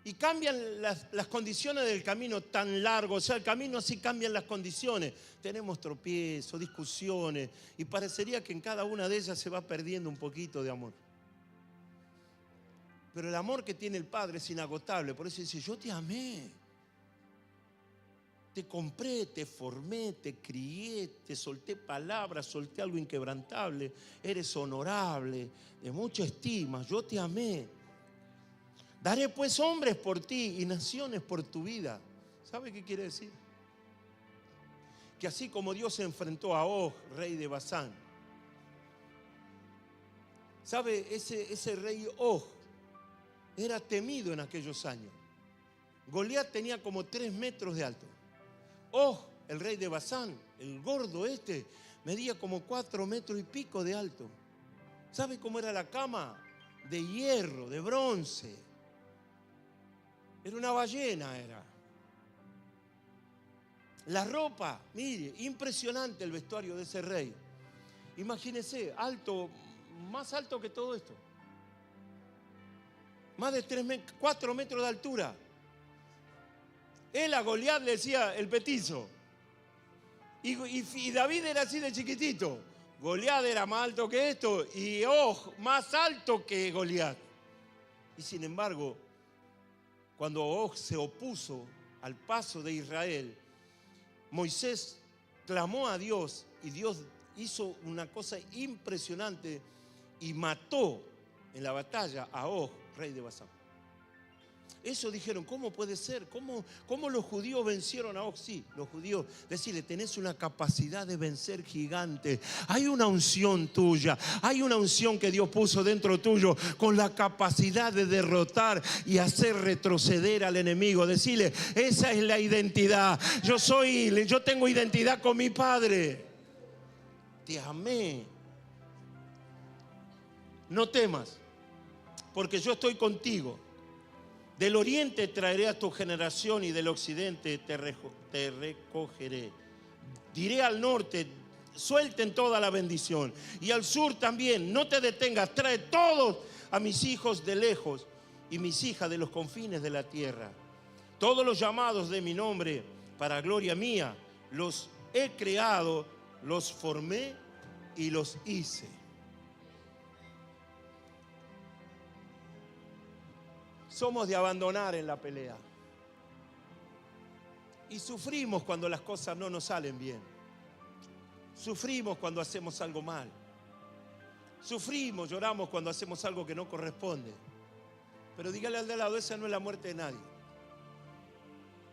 Y cambian las condiciones del camino tan largo. O sea, el camino sí cambian las condiciones. Tenemos tropiezos, discusiones. Y parecería que en cada una de ellas se va perdiendo un poquito de amor. Pero el amor que tiene el Padre es inagotable. Por eso dice, yo te amé. Te compré, te formé, te crié, te solté palabras, solté algo inquebrantable. Eres honorable, de mucha estima. Yo te amé. Daré pues hombres por ti y naciones por tu vida. ¿Sabe qué quiere decir? Que así como Dios se enfrentó a Og, rey de Basán. ¿Sabe? Ese rey Og era temido en aquellos años. Goliat tenía como 3 metros de alto. Og, el rey de Basán, el gordo medía como 4 metros y pico de alto. ¿Sabe cómo era la cama? De hierro, de bronce. Era una ballena, era. La ropa, mire, impresionante el vestuario de ese rey. Imagínese, alto, más alto que todo esto. Más de 4 metros de altura. Él a Goliat le decía el petizo. Y David era así de chiquitito. Goliat era más alto que esto y más alto que Goliat. Y sin embargo, cuando Og se opuso al paso de Israel, Moisés clamó a Dios y Dios hizo una cosa impresionante y mató en la batalla a Og, rey de Basán. Eso dijeron, ¿cómo puede ser? ¿Cómo los judíos vencieron a Og? Sí, los judíos, decirle, tenés una capacidad de vencer gigantes. Hay una unción tuya, hay una unción que Dios puso dentro tuyo con la capacidad de derrotar y hacer retroceder al enemigo. Decirle, esa es la identidad. Yo tengo identidad con mi Padre. Te amé. No temas, porque yo estoy contigo. Del oriente traeré a tu generación y del occidente te recogeré. Diré al norte, suelten toda la bendición. Y al sur también, no te detengas, trae todos a mis hijos de lejos y mis hijas de los confines de la tierra. Todos los llamados de mi nombre para gloria mía, los he creado, los formé y los hice. Somos de abandonar en la pelea. Y sufrimos cuando las cosas no nos salen bien. Sufrimos cuando hacemos algo mal. Sufrimos, lloramos cuando hacemos algo que no corresponde. Pero dígale al de lado, esa no es la muerte de nadie.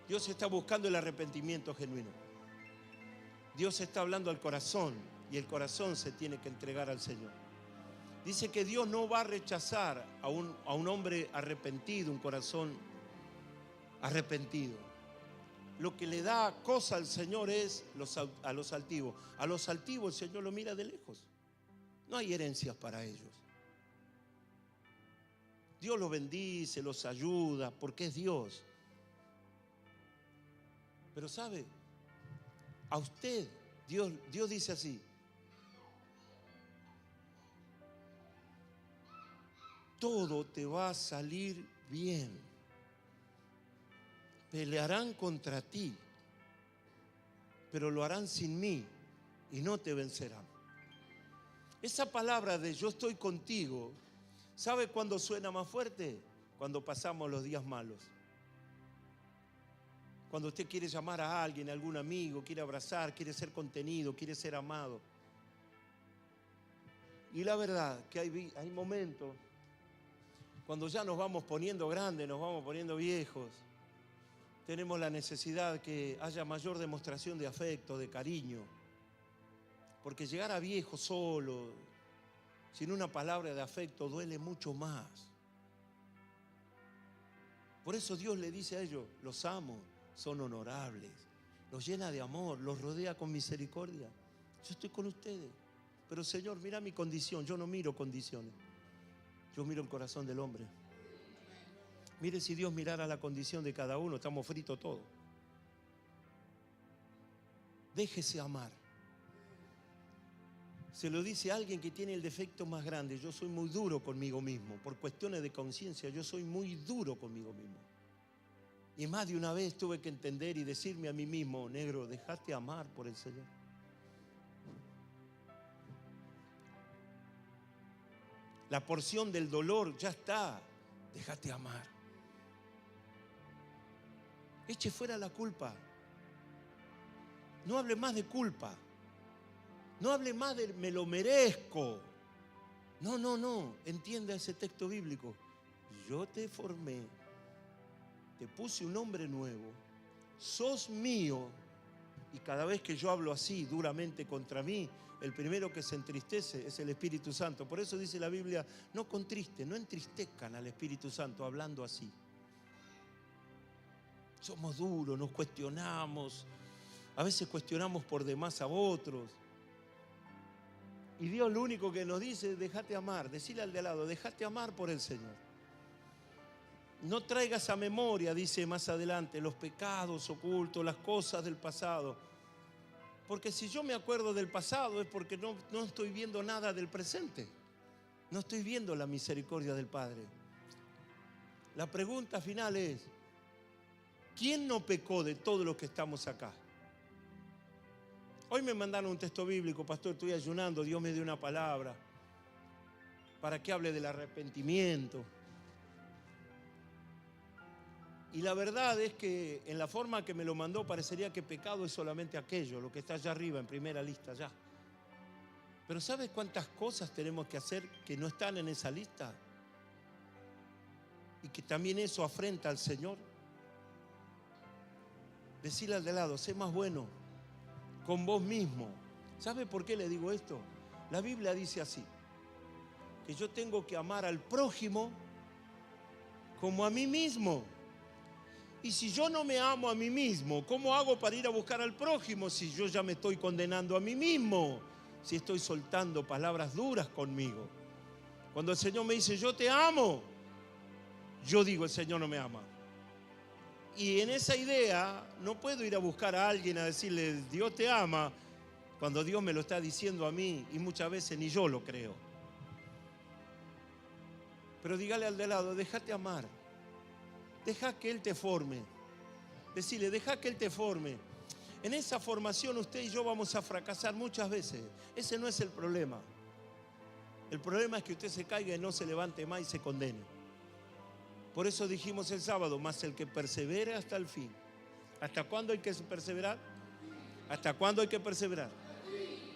Dios está buscando el arrepentimiento genuino. Dios está hablando al corazón y el corazón se tiene que entregar al Señor. Dice que Dios no va a rechazar a un hombre arrepentido, un corazón arrepentido. Lo que le da cosa al Señor es a los altivos. A los altivos el Señor lo mira de lejos. No hay herencias para ellos. Dios los bendice, los ayuda, porque es Dios. Pero ¿sabe? A usted, Dios dice así: todo te va a salir bien. Pelearán contra ti, pero lo harán sin mí y no te vencerán. Esa palabra de yo estoy contigo, ¿sabe cuándo suena más fuerte? Cuando pasamos los días malos. Cuando usted quiere llamar a alguien, a algún amigo, quiere abrazar, quiere ser contenido, quiere ser amado. Y la verdad que hay momentos cuando ya nos vamos poniendo grandes, nos vamos poniendo viejos, tenemos la necesidad que haya mayor demostración de afecto, de cariño. Porque llegar a viejo solo, sin una palabra de afecto, duele mucho más. Por eso Dios le dice a ellos: los amo, son honorables, los llena de amor, los rodea con misericordia. Yo estoy con ustedes. Pero Señor, mira mi condición. Yo no miro condiciones, yo miro el corazón del hombre. Mire, si Dios mirara la condición de cada uno, estamos fritos todos. Déjese amar. Se lo dice a alguien que tiene el defecto más grande. Yo soy muy duro conmigo mismo. Por cuestiones de conciencia, yo soy muy duro conmigo mismo. Y más de una vez tuve que entender y decirme a mí mismo: negro, déjate amar por el Señor. La porción del dolor ya está. Déjate amar. Eche fuera la culpa. No hable más de culpa. No hable más de me lo merezco. No. Entienda ese texto bíblico. Yo te formé, te puse un nombre nuevo, sos mío. Y cada vez que yo hablo así duramente contra mí, el primero que se entristece es el Espíritu Santo. Por eso dice la Biblia: no contristen, no entristezcan al Espíritu Santo hablando así. Somos duros, nos cuestionamos. A veces cuestionamos por demás a otros. Y Dios lo único que nos dice es: déjate amar. Decile al de al lado: déjate amar por el Señor. No traigas a memoria, dice más adelante, los pecados ocultos, las cosas del pasado. Porque si yo me acuerdo del pasado es porque no estoy viendo nada del presente. No estoy viendo la misericordia del Padre. La pregunta final es: ¿quién no pecó de todos los que estamos acá? Hoy me mandaron un texto bíblico: pastor, estoy ayunando, Dios me dio una palabra para que hable del arrepentimiento. Y la verdad es que en la forma que me lo mandó parecería que pecado es solamente aquello, lo que está allá arriba en primera lista ya. Pero ¿sabes cuántas cosas tenemos que hacer que no están en esa lista? Y que también eso afrenta al Señor. Decirle al de lado: sé más bueno con vos mismo. ¿Sabe por qué le digo esto? La Biblia dice así: que yo tengo que amar al prójimo como a mí mismo. Y si yo no me amo a mí mismo, ¿cómo hago para ir a buscar al prójimo si yo ya me estoy condenando a mí mismo? Si estoy soltando palabras duras conmigo. Cuando el Señor me dice: yo te amo, yo digo: el Señor no me ama. Y en esa idea no puedo ir a buscar a alguien a decirle: Dios te ama, cuando Dios me lo está diciendo a mí y muchas veces ni yo lo creo. Pero dígale al de lado: déjate amar. Deja que Él te forme. Decile: deja que Él te forme. En esa formación usted y yo vamos a fracasar muchas veces. Ese no es el problema. El problema es que usted se caiga y no se levante más y se condene. Por eso dijimos el sábado: mas el que persevere hasta el fin. ¿Hasta cuándo hay que perseverar? ¿Hasta cuándo hay que perseverar?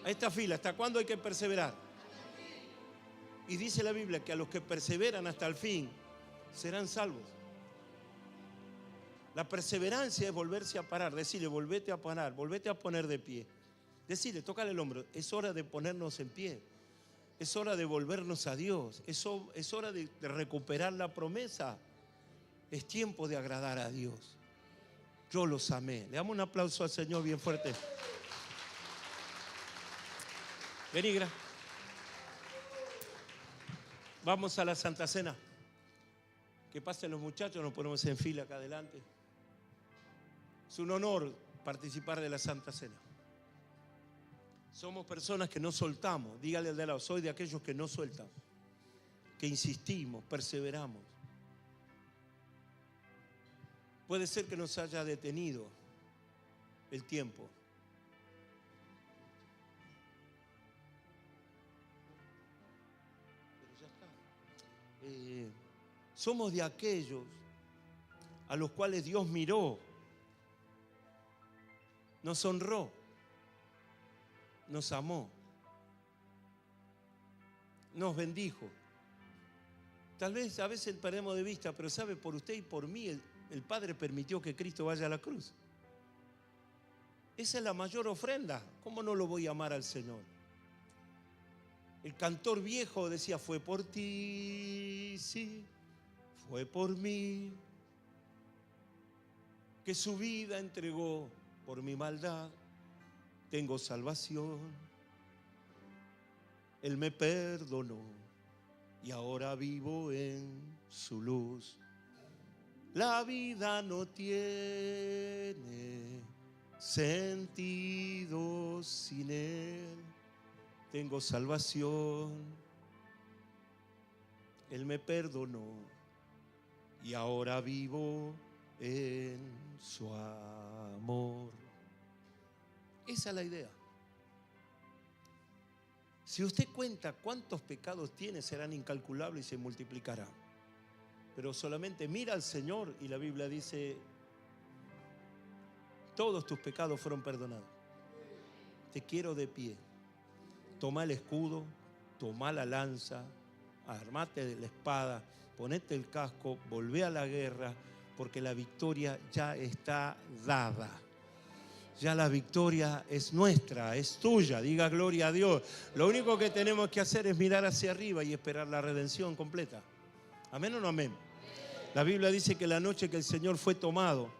A esta fila: ¿hasta cuándo hay que perseverar? Y dice la Biblia que a los que perseveran hasta el fin serán salvos. La perseverancia es volverse a parar. Decirle: volvete a parar, volvete a poner de pie. Decirle, tócale el hombro: es hora de ponernos en pie. Es hora de volvernos a Dios. Es hora de recuperar la promesa. Es tiempo de agradar a Dios. Yo los amé. Le damos un aplauso al Señor bien fuerte. Vení, vamos a la Santa Cena. Que pasen los muchachos, nos ponemos en fila acá adelante. Es un honor participar de la Santa Cena. Somos personas que no soltamos. Dígale al de al lado, soy de aquellos que no sueltan, que insistimos, perseveramos. Puede ser que nos haya detenido el tiempo. Pero ya está. Somos de aquellos a los cuales Dios miró, nos honró, nos amó, nos bendijo. Tal vez a veces perdemos de vista, pero sabe, por usted y por mí el Padre permitió que Cristo vaya a la cruz. Esa es la mayor ofrenda. ¿Cómo no lo voy a amar al Señor? El cantor viejo decía, fue por ti, sí, fue por mí, que su vida entregó por mi maldad. Tengo salvación. Él me perdonó y ahora vivo en su luz. La vida no tiene sentido sin Él. Tengo salvación. Él me perdonó y ahora vivo en su amor. Esa es la idea. Si usted cuenta cuántos pecados tiene, serán incalculables y se multiplicarán. Pero solamente mira al Señor y la Biblia dice, todos tus pecados fueron perdonados. Te quiero de pie. Toma el escudo, toma la lanza, armate de la espada, ponete el casco, volvé a la guerra, porque la victoria ya está dada. Ya la victoria es nuestra, es tuya. Diga gloria a Dios. Lo único que tenemos que hacer es mirar hacia arriba y esperar la redención completa. ¿Amén o no amén? La Biblia dice que la noche que el Señor fue tomado,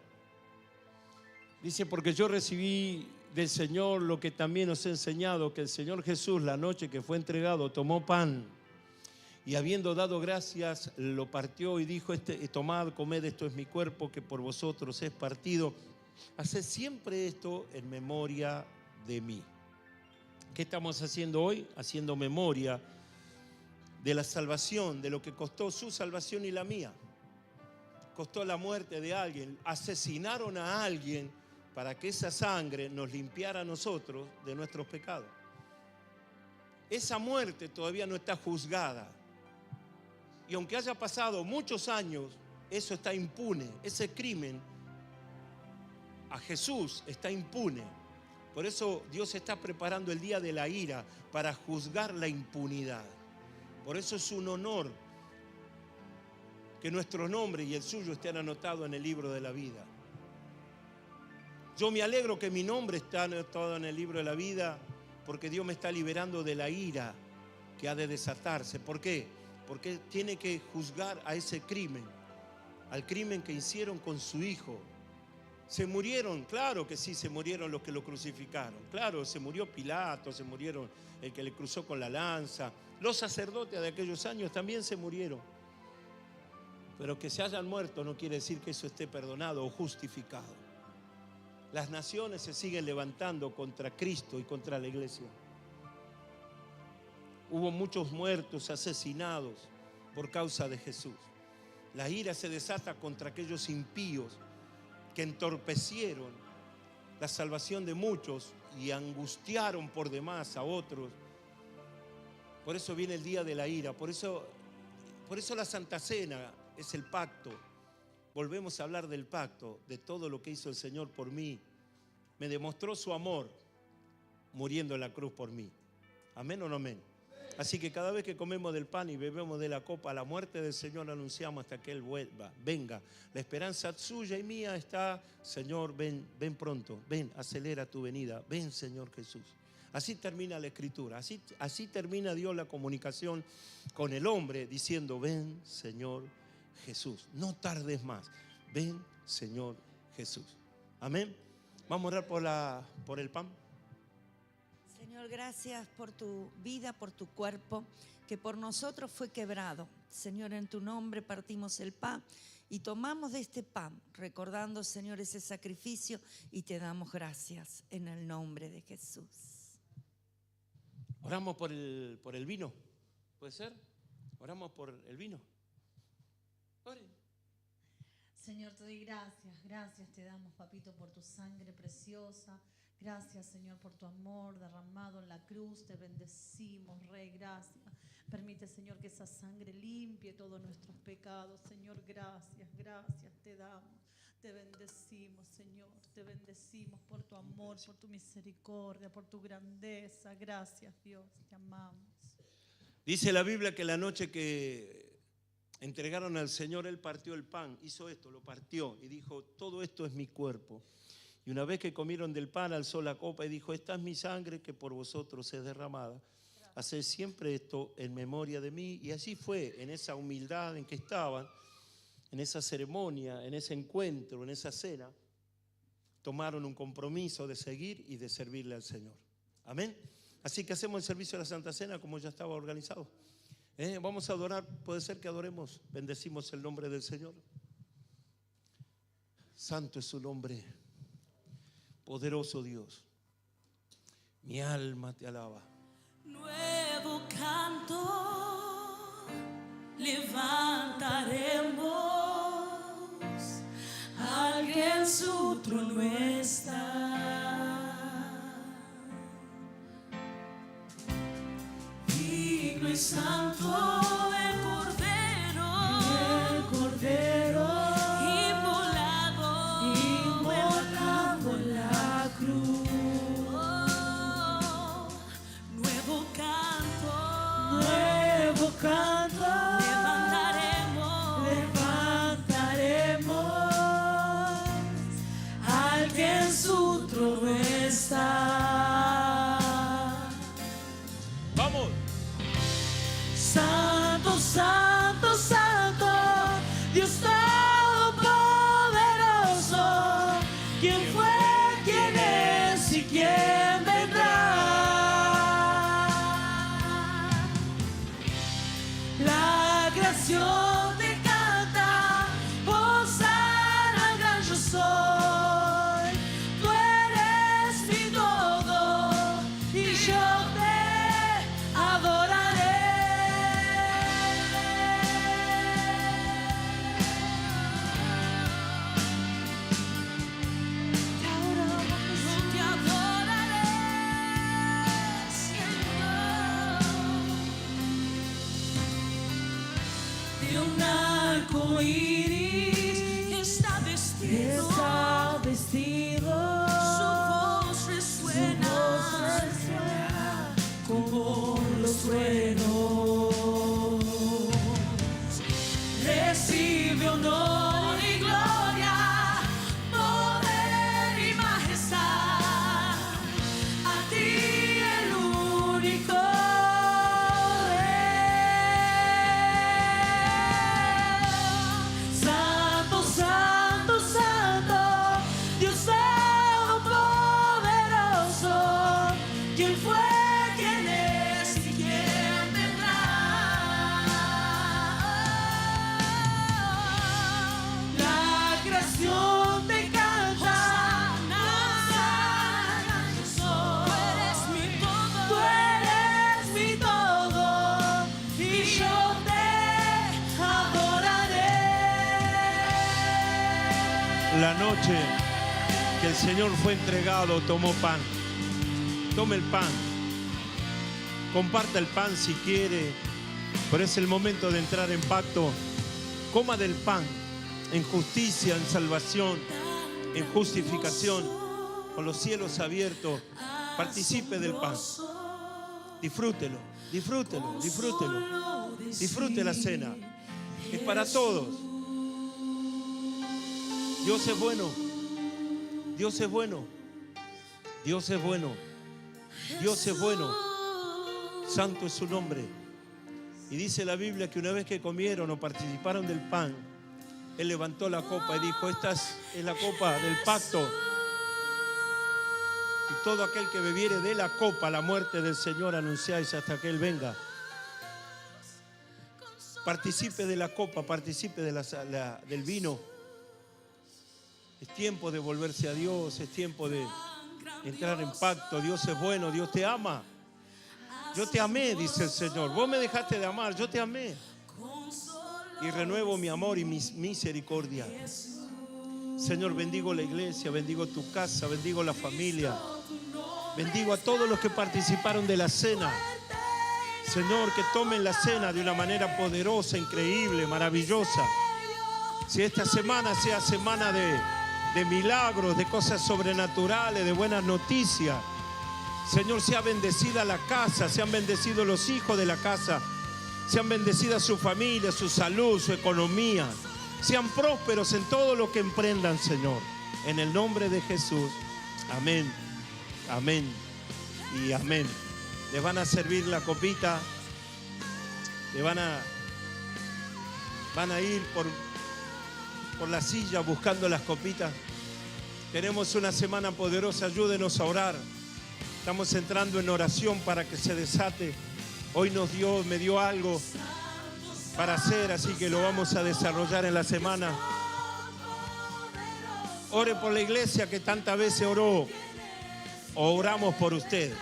dice, porque yo recibí del Señor lo que también os he enseñado, que el Señor Jesús, la noche que fue entregado, tomó pan y habiendo dado gracias, lo partió y dijo, tomad, comed, esto es mi cuerpo que por vosotros es partido. Haced siempre esto en memoria de mí. ¿Qué estamos haciendo hoy? Haciendo memoria de la salvación, de lo que costó su salvación y la mía. Costó la muerte de alguien, asesinaron a alguien para que esa sangre nos limpiara a nosotros de nuestros pecados. Esa muerte todavía no está juzgada. Y aunque haya pasado muchos años, eso está impune. Ese crimen a Jesús está impune. Por eso Dios está preparando el día de la ira para juzgar la impunidad. Por eso es un honor que nuestro nombre y el suyo estén anotados en el libro de la vida. Yo me alegro que mi nombre está anotado en el libro de la vida porque Dios me está liberando de la ira que ha de desatarse. ¿Por qué? Porque tiene que juzgar a ese crimen, al crimen que hicieron con su hijo. Se murieron, claro que sí, se murieron los que lo crucificaron. Claro, se murió Pilato, se murieron el que le cruzó con la lanza. Los sacerdotes de aquellos años también se murieron. Pero que se hayan muerto no quiere decir que eso esté perdonado o justificado. Las naciones se siguen levantando contra Cristo y contra la iglesia. Hubo muchos muertos, asesinados por causa de Jesús. La ira se desata contra aquellos impíos que entorpecieron la salvación de muchos y angustiaron por demás a otros. Por eso viene el día de la ira, por eso la Santa Cena es el pacto. Volvemos a hablar del pacto, de todo lo que hizo el Señor por mí. Me demostró su amor muriendo en la cruz por mí. ¿Amén o no amén? Así que cada vez que comemos del pan y bebemos de la copa, la muerte del Señor anunciamos hasta que Él venga. La esperanza suya y mía está, Señor, ven pronto, ven, acelera tu venida, ven, Señor Jesús. Así termina la Escritura, así termina Dios la comunicación con el hombre diciendo, ven, Señor Jesús, no tardes más, ven, Señor Jesús. Amén. Vamos a orar por el pan. Señor, gracias por tu vida, por tu cuerpo, que por nosotros fue quebrado. Señor, en tu nombre partimos el pan y tomamos de este pan, recordando, Señor, ese sacrificio, y te damos gracias en el nombre de Jesús. Oramos por el vino, ¿puede ser? Oramos por el vino. Oren. Señor, te doy gracias, gracias te damos, papito, por tu sangre preciosa. Gracias, Señor, por tu amor derramado en la cruz. Te bendecimos, Rey, gracias. Permite, Señor, que esa sangre limpie todos nuestros pecados. Señor, gracias, gracias te damos. Te bendecimos, Señor. Te bendecimos por tu amor, por tu misericordia, por tu grandeza. Gracias, Dios, te amamos. Dice la Biblia que la noche que entregaron al Señor, Él partió el pan, hizo esto, lo partió y dijo: todo esto es mi cuerpo. Y una vez que comieron del pan, alzó la copa y dijo: esta es mi sangre que por vosotros es derramada. Haced siempre esto en memoria de mí. Y así fue, en esa humildad en que estaban, en esa ceremonia, en ese encuentro, en esa cena, tomaron un compromiso de seguir y de servirle al Señor. Amén. Así que hacemos el servicio de la Santa Cena como ya estaba organizado. Vamos a adorar, puede ser que adoremos, bendecimos el nombre del Señor. Santo es su nombre, poderoso Dios. Mi alma te alaba. Nuevo canto levantaremos, alguien su trono está. Digno y santo el Cordero, inmolado en la cruz. Nuevo canto levantaremos, alguien su trono está. Vamos. Santo, santo, santo, Dios todopoderoso, ¿quién fue, quién es y quién vendrá? La creación te canta, hosana al gran yo soy. Tú eres mi todo y yo te adoraré. Te adoraré, Señor. De un arco iris está vestido, su voz resuena como los truenos. Recibe honor y gloria, poder y majestad, a ti el único Santo, santo, santo, Dios todopoderoso, ¿quién fue, quién es y quién vendrá? La creación te canta, hosana, yo soy. Tú eres mi todo y yo te adoraré. La noche que el Señor fue entregado, tomó pan. Tome el pan. Comparta el pan si quiere, pero es el momento de entrar en pacto. Coma del pan, en justicia, en salvación, en justificación, con los cielos abiertos. Participe del pan. Disfrútelo, disfrútelo, disfrútelo. Disfrute la cena. Es para todos. Dios es bueno. Dios es bueno. Dios es bueno. Dios es bueno. Santo es su nombre. Y dice la Biblia que una vez que comieron o participaron del pan, Él levantó la copa y dijo: esta es la copa del pacto Y todo aquel que bebiere de la copa, la muerte del Señor anunciáis hasta que Él venga. Participe de la copa, participe de del vino. Es tiempo de volverse a Dios, es tiempo de entrar en pacto. Dios es bueno, Dios te ama. Yo te amé, dice el Señor. Vos me dejaste de amar, yo te amé. Y renuevo mi amor y mi misericordia. Señor, bendigo la iglesia, bendigo tu casa, bendigo la familia. Bendigo a todos los que participaron de la cena. Señor, que tomen la cena de una manera poderosa, increíble, maravillosa. Si esta semana sea semana de milagros, de cosas sobrenaturales, de buenas noticias. Señor, sea bendecida la casa, sean bendecidos los hijos de la casa, sean bendecidas su familia, su salud, su economía. Sean prósperos en todo lo que emprendan, Señor. En el nombre de Jesús. Amén, amén y amén. Les van a servir la copita. Van a ir por la silla buscando las copitas. Tenemos una semana poderosa. Ayúdenos a orar. Estamos entrando en oración para que se desate. Hoy me dio algo para hacer, así que lo vamos a desarrollar en la semana. Ore por la iglesia que tantas veces oró. O oramos por usted.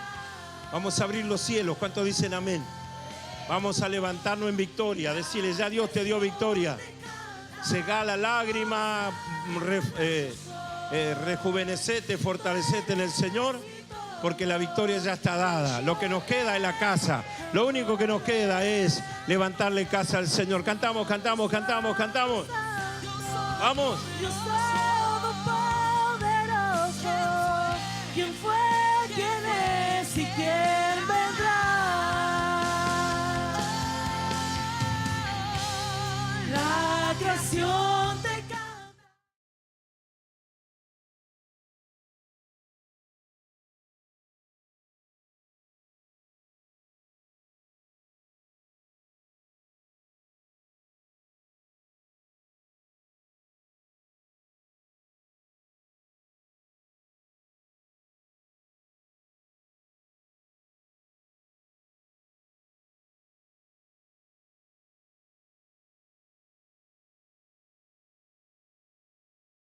Vamos a abrir los cielos. ¿Cuántos dicen amén? Vamos a levantarnos en victoria. Decirle, ya Dios te dio victoria. Seca la lágrima, rejuvenecete, fortalecete en el Señor, porque la victoria ya está dada. Lo que nos queda es la casa. Lo único que nos queda es levantarle casa al Señor. Cantamos, cantamos, cantamos, cantamos. Vamos.